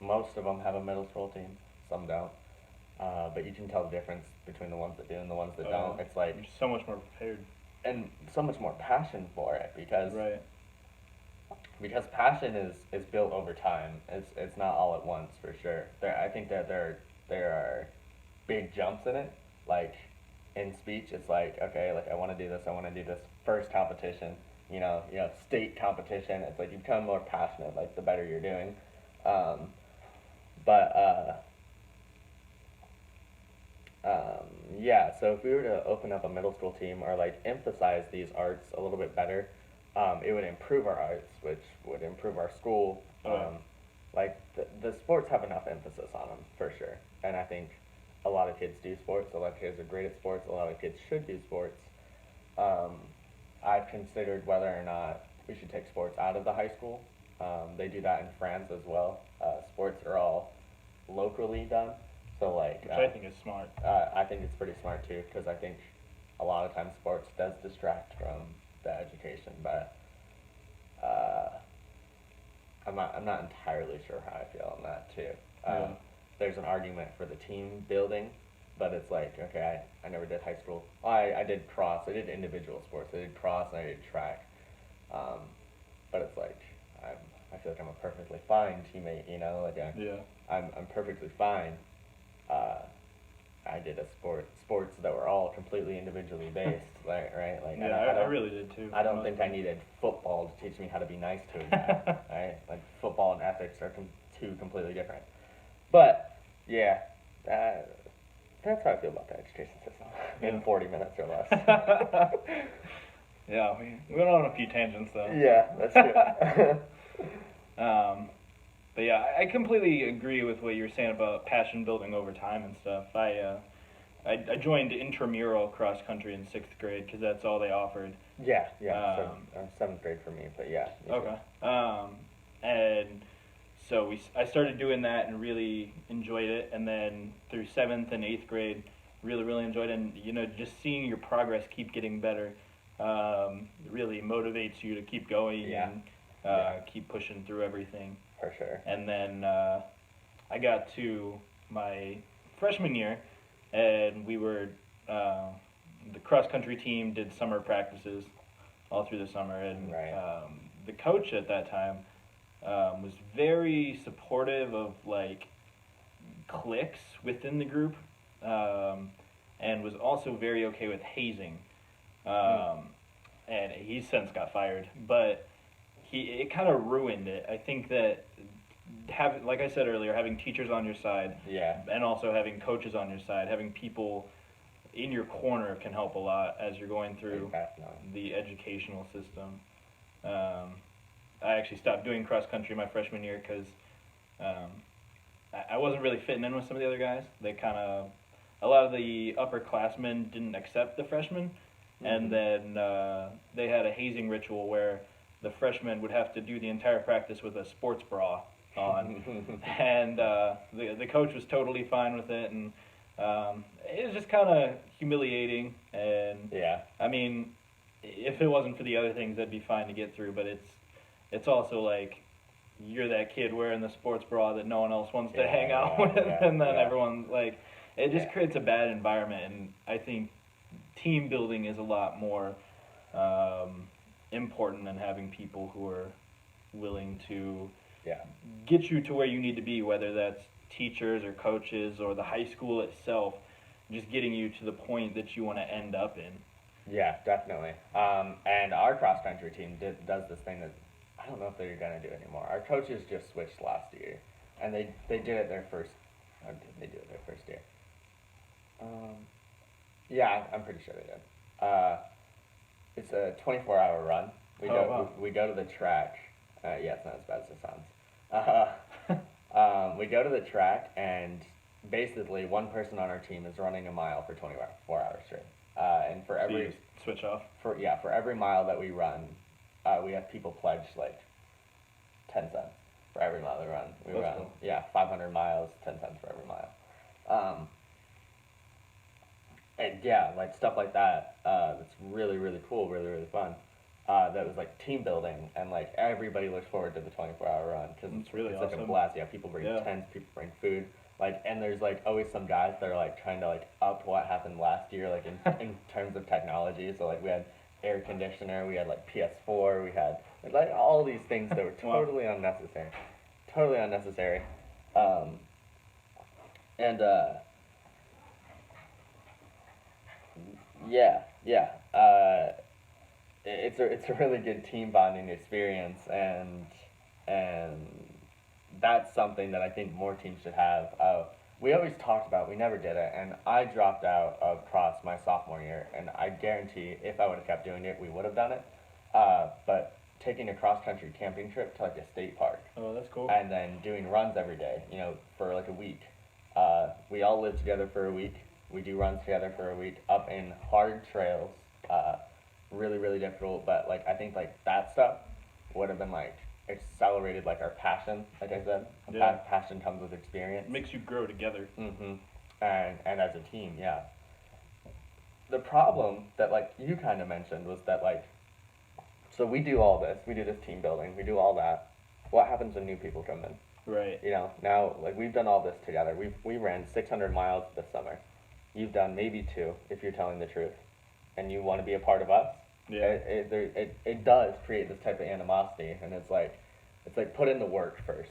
most of them have a middle school team. Some don't, but you can tell the difference between the ones that do and the ones that don't. It's like You're so much more prepared. and so much more passion for it Right. because passion is built over time. It's not all at once for sure. I think that there are big jumps in it. Like in speech, it's like okay, like I want to do this. I want to do this first competition. State competition. It's like you become more passionate. Like the better you're doing. Um, but yeah, so if we were to open up a middle school team or like emphasize these arts a little bit better, it would improve our arts, which would improve our school. Oh, yeah. Like the sports have enough emphasis on them for sure, and I think a lot of kids do sports. A lot of kids are great at sports. A lot of kids should do sports. Um, I've considered whether or not we should take sports out of the high school. They do that in France as well. Sports are all locally done. So like, Which I think is smart. I think it's pretty smart too, because I think a lot of times sports does distract from the education. But I'm not entirely sure how I feel on that too. Yeah. There's an argument for the team building, but it's like, okay, I never did high school. Well, I did cross. I did individual sports. I did cross and I did track. But it's like I feel like I'm a perfectly fine teammate. You know, like Yeah. I'm perfectly fine. I did sports that were all completely individually based, right? Like Yeah, I really did too. I don't think I needed football to teach me how to be nice to a guy, right? Like football and ethics are two completely different. But yeah, that's how I feel about the education system in 40 minutes or less. Yeah, we went on a few tangents though. Yeah, that's true. But yeah, I completely agree with what you were saying about passion building over time and stuff. I joined intramural cross country in 6th grade because that's all they offered. Yeah. Seventh grade for me, but yeah. Okay. And so I started doing that and really enjoyed it, and then through 7th and 8th grade, really enjoyed it. And just seeing your progress keep getting better, really motivates you to keep going and keep pushing through everything. For sure. And then I got to my freshman year, and we were the cross country team did summer practices all through the summer, and the coach at that time was very supportive of like cliques within the group, and was also very okay with hazing. And he's since got fired, but it kind of ruined it. I think that like I said earlier, having teachers on your side, and also having coaches on your side, having people in your corner can help a lot as you're going through the educational system. I actually stopped doing cross country my freshman year because I wasn't really fitting in with some of the other guys. A lot of the upperclassmen didn't accept the freshmen, and then they had a hazing ritual where the freshmen would have to do the entire practice with a sports bra on, and the coach was totally fine with it, and it was just kind of humiliating. And I mean, if it wasn't for the other things, that'd be fine to get through. But it's also like you're that kid wearing the sports bra that no one else wants to hang out with, and then everyone's like, it just creates a bad environment. And I think team building is a lot more important than having people who are willing to get you to where you need to be, whether that's teachers or coaches or the high school itself, just getting you to the point that you want to end up in. Yeah, definitely. And our cross country team does this thing that I don't know if they're gonna do anymore. Our coaches just switched last year, and they did it their first. Or did they do it their first year? Yeah, I'm pretty sure they did. It's a 24-hour run. We go to the track. Yeah, it's not as bad as it sounds. We go to the track, and basically one person on our team is running a mile for 24 hours straight. And for every switch off. For every mile that we run, we have people pledge like 10 cents for every mile they run. We run, cool. 500 miles, 10 cents for every mile. And like stuff like that. That's really cool, really fun. That was like team building, and like everybody looks forward to the 24-hour run because it's really awesome. Like a blast. Yeah, people bring tents, people bring food. Like, and there's like always some guys that are like trying to like up what happened last year, like in terms of technology. So like we had air conditioner, we had like PS4, we had like all these things that were totally unnecessary, and it's a really good team bonding experience, and that's something that I think more teams should have. We always talked about, we never did it, and I dropped out of cross my sophomore year, and I guarantee if I would have kept doing it, we would have done it. But taking a cross-country camping trip to like a state park. Oh, that's cool. And then doing runs every day, for like a week. We all live together for a week. We do runs together for a week up in hard trails. Uh, really, really difficult. But like I think like that stuff would have been like accelerated like our passion. Like I said, Yeah. passion comes with experience. It makes you grow together. Mm-hmm. And as a team, yeah. The problem that like you kind of mentioned was that like so we do all this. We do this team building. We do all that. What happens when new people come in? Right. You know, now like we've done all this together. We ran 600 miles this summer. You've done maybe 2 if you're telling the truth, and you want to be a part of us. Yeah. It does create this type of animosity, and it's like put in the work first,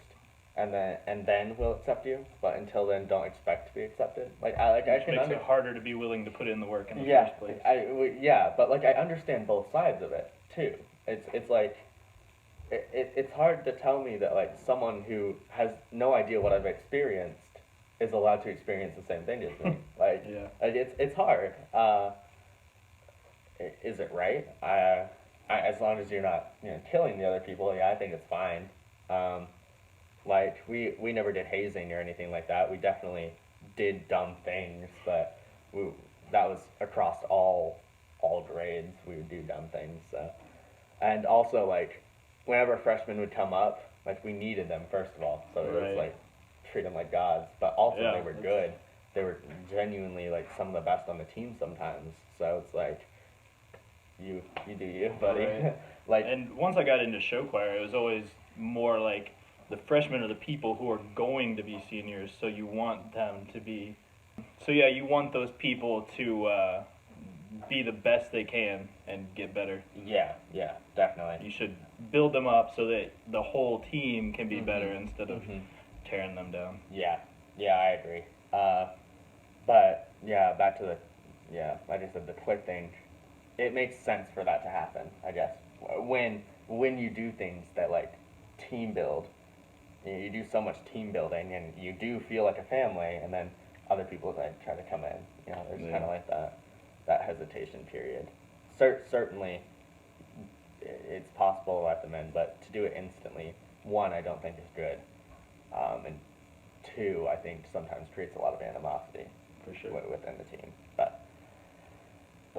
and then we'll accept you. But until then, don't expect to be accepted. Like I Which makes it harder to be willing to put in the work in the yeah, first place. yeah, but like I understand both sides of it too. It's like it's hard to tell me that like someone who has no idea what I've experienced is allowed to experience the same thing as me. Like, Yeah. like it's hard. Is it right? As long as you're not killing the other people, yeah, I think it's fine. Like we never did hazing or anything like that. We definitely did dumb things, but that was across all grades. We would do dumb things. So. And also like whenever freshmen would come up, like we needed them first of all, so it was like treat them like gods. But also Yeah, they were good. They were genuinely like some of the best on the team sometimes. So it's like you do you, buddy. Right. Like And once I got into show choir, it was always more like the freshmen are the people who are going to be seniors, so you want them to be. So yeah, you want those people to be the best they can and get better. yeah, definitely. You should build them up so that the whole team can be better instead of Mhm. tearing them down. Yeah, I agree. But yeah, back to like I said, the click thing. It makes sense for that to happen, I guess. When you do things that like team build, you do so much team building, and you do feel like a family, and then other people like try to come in. You know, there's kind of like that hesitation period. Certainly, it's possible to let them in, but to do it instantly, 1, I don't think is good, and 2, I think sometimes creates a lot of animosity For sure. within the team. But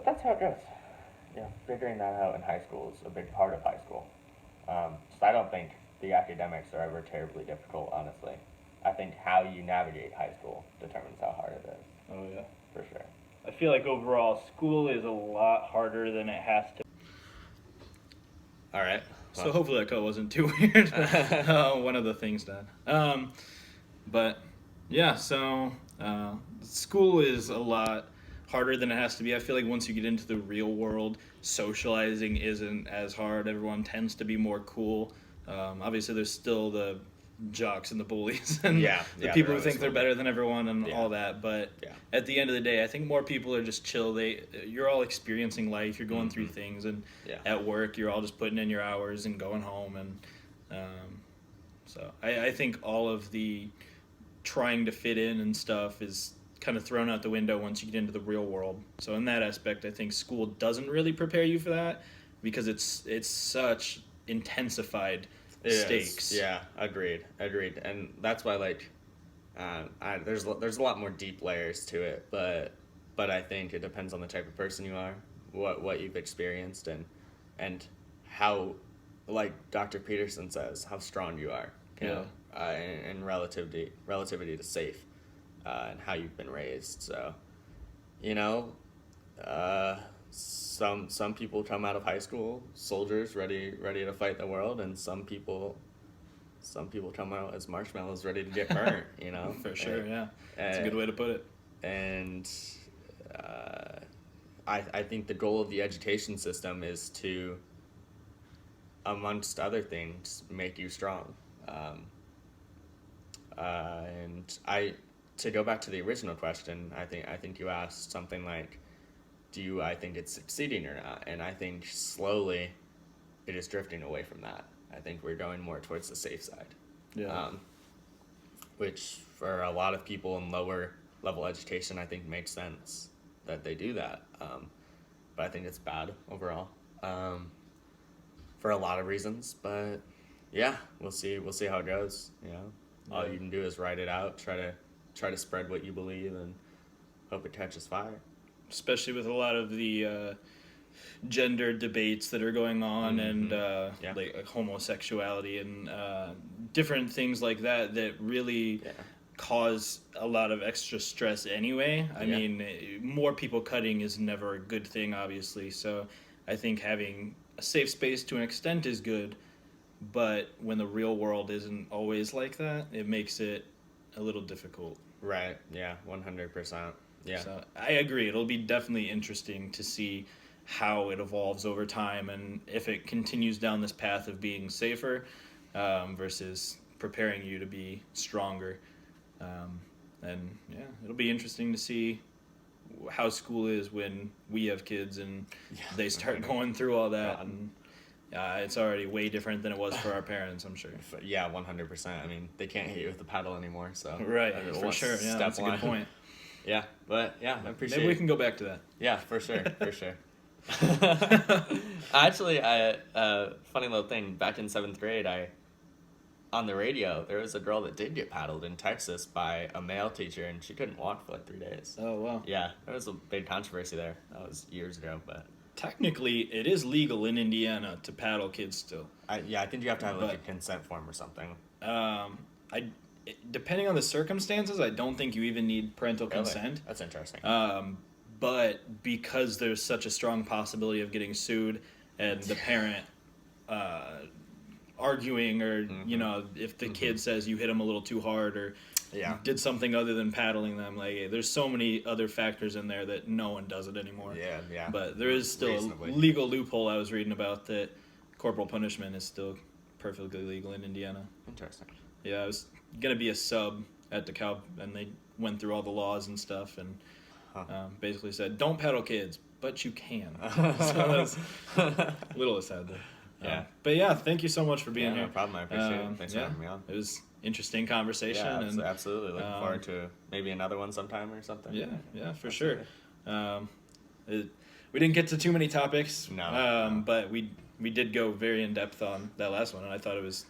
that's how it goes. Yeah, figuring that out in high school is a big part of high school. So I don't think the academics are ever terribly difficult, honestly. I think how you navigate high school determines how hard it is, Oh yeah. for sure. I feel like overall school is a lot harder than it has to. All right. So hopefully that cut wasn't too weird. One of the things done. But yeah, so school is a lot harder than it has to be. I feel like once you get into the real world, socializing isn't as hard. Everyone tends to be more cool. Obviously, there's still the jocks and the bullies and the people who think they're better than everyone and all that. But at the end of the day, I think more people are just chill. You're all experiencing life. You're going through things, and at work, you're all just putting in your hours and going home. And so I think all of the trying to fit in and stuff is kind of thrown out the window once you get into the real world. So in that aspect, I think school doesn't really prepare you for that because it's such intensified stakes. Yeah, agreed. And that's why like there's a lot more deep layers to it, but I think it depends on the type of person you are, what you've experienced, and how, like Dr. Peterson says, how strong you are. You know, and relativity to safe, and how you've been raised. So, you know, some people come out of high school soldiers ready to fight the world, and some people come out as marshmallows ready to get burnt. You know, For sure, yeah, that's a good way to put it. And I think the goal of the education system is to, amongst other things, make you strong. And to go back to the original question, I think you asked something like, do I think it's succeeding or not? And I think slowly it is drifting away from that. I think we're going more towards the safe side. Yeah. Which for a lot of people in lower level education, I think makes sense that they do that. But I think it's bad overall, for a lot of reasons. But yeah, we'll see how it goes. You know, all you can do is write it out, try to try to spread what you believe and hope it catches fire. Especially with a lot of the gender debates that are going on, and like homosexuality and different things like that really cause a lot of extra stress anyway. I mean, more people cutting is never a good thing, obviously. So I think having a safe space to an extent is good, but when the real world isn't always like that, it makes it a little difficult. Right. Yeah. 100%. Yeah. So I agree. It'll be definitely interesting to see how it evolves over time, and if it continues down this path of being safer versus preparing you to be stronger. And yeah, it'll be interesting to see how school is when we have kids and they start going through all that. And it's already way different than it was for our parents, I'm sure. Yeah, 100%. I mean, they can't hit you with the paddle anymore, so. Right, for sure. Yeah, that's a good point. Yeah, but yeah, I appreciate it. Maybe we can go back to that. Yeah, for sure, for sure. Actually, funny little thing, back in 7th grade, on the radio, there was a girl that did get paddled in Texas by a male teacher, and she couldn't walk for like 3 days. Oh, wow. Yeah, there was a big controversy there. That was years ago, but... Technically, it is legal in Indiana to paddle kids still. I think you have to have like a consent form or something. Depending on the circumstances, I don't think you even need parental consent. That's interesting. But because there's such a strong possibility of getting sued and the parent arguing, or you know, if the kid says you hit him a little too hard or did something other than paddling them, like there's so many other factors in there that no one does it anymore. Yeah. But there is still a legal loophole I was reading about, that corporal punishment is still perfectly legal in Indiana. Interesting. Yeah, I was gonna be a sub at DeKalb, and they went through all the laws and stuff, and basically said, don't paddle kids, but you can. So that's a little aside there. Yeah. But yeah, thank you so much for being here. No problem. I appreciate it. Thanks for having me on. It was interesting conversation. Yeah, and absolutely. Looking forward to maybe another one sometime or something. Yeah, for sure. We didn't get to too many topics. No. But we did go very in depth on that last one, and I thought it was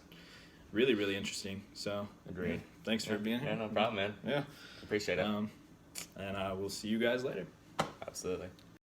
really, really interesting. So agreed. Thanks for being here. Yeah, no problem, man. Yeah. Appreciate it. And we'll see you guys later. Absolutely.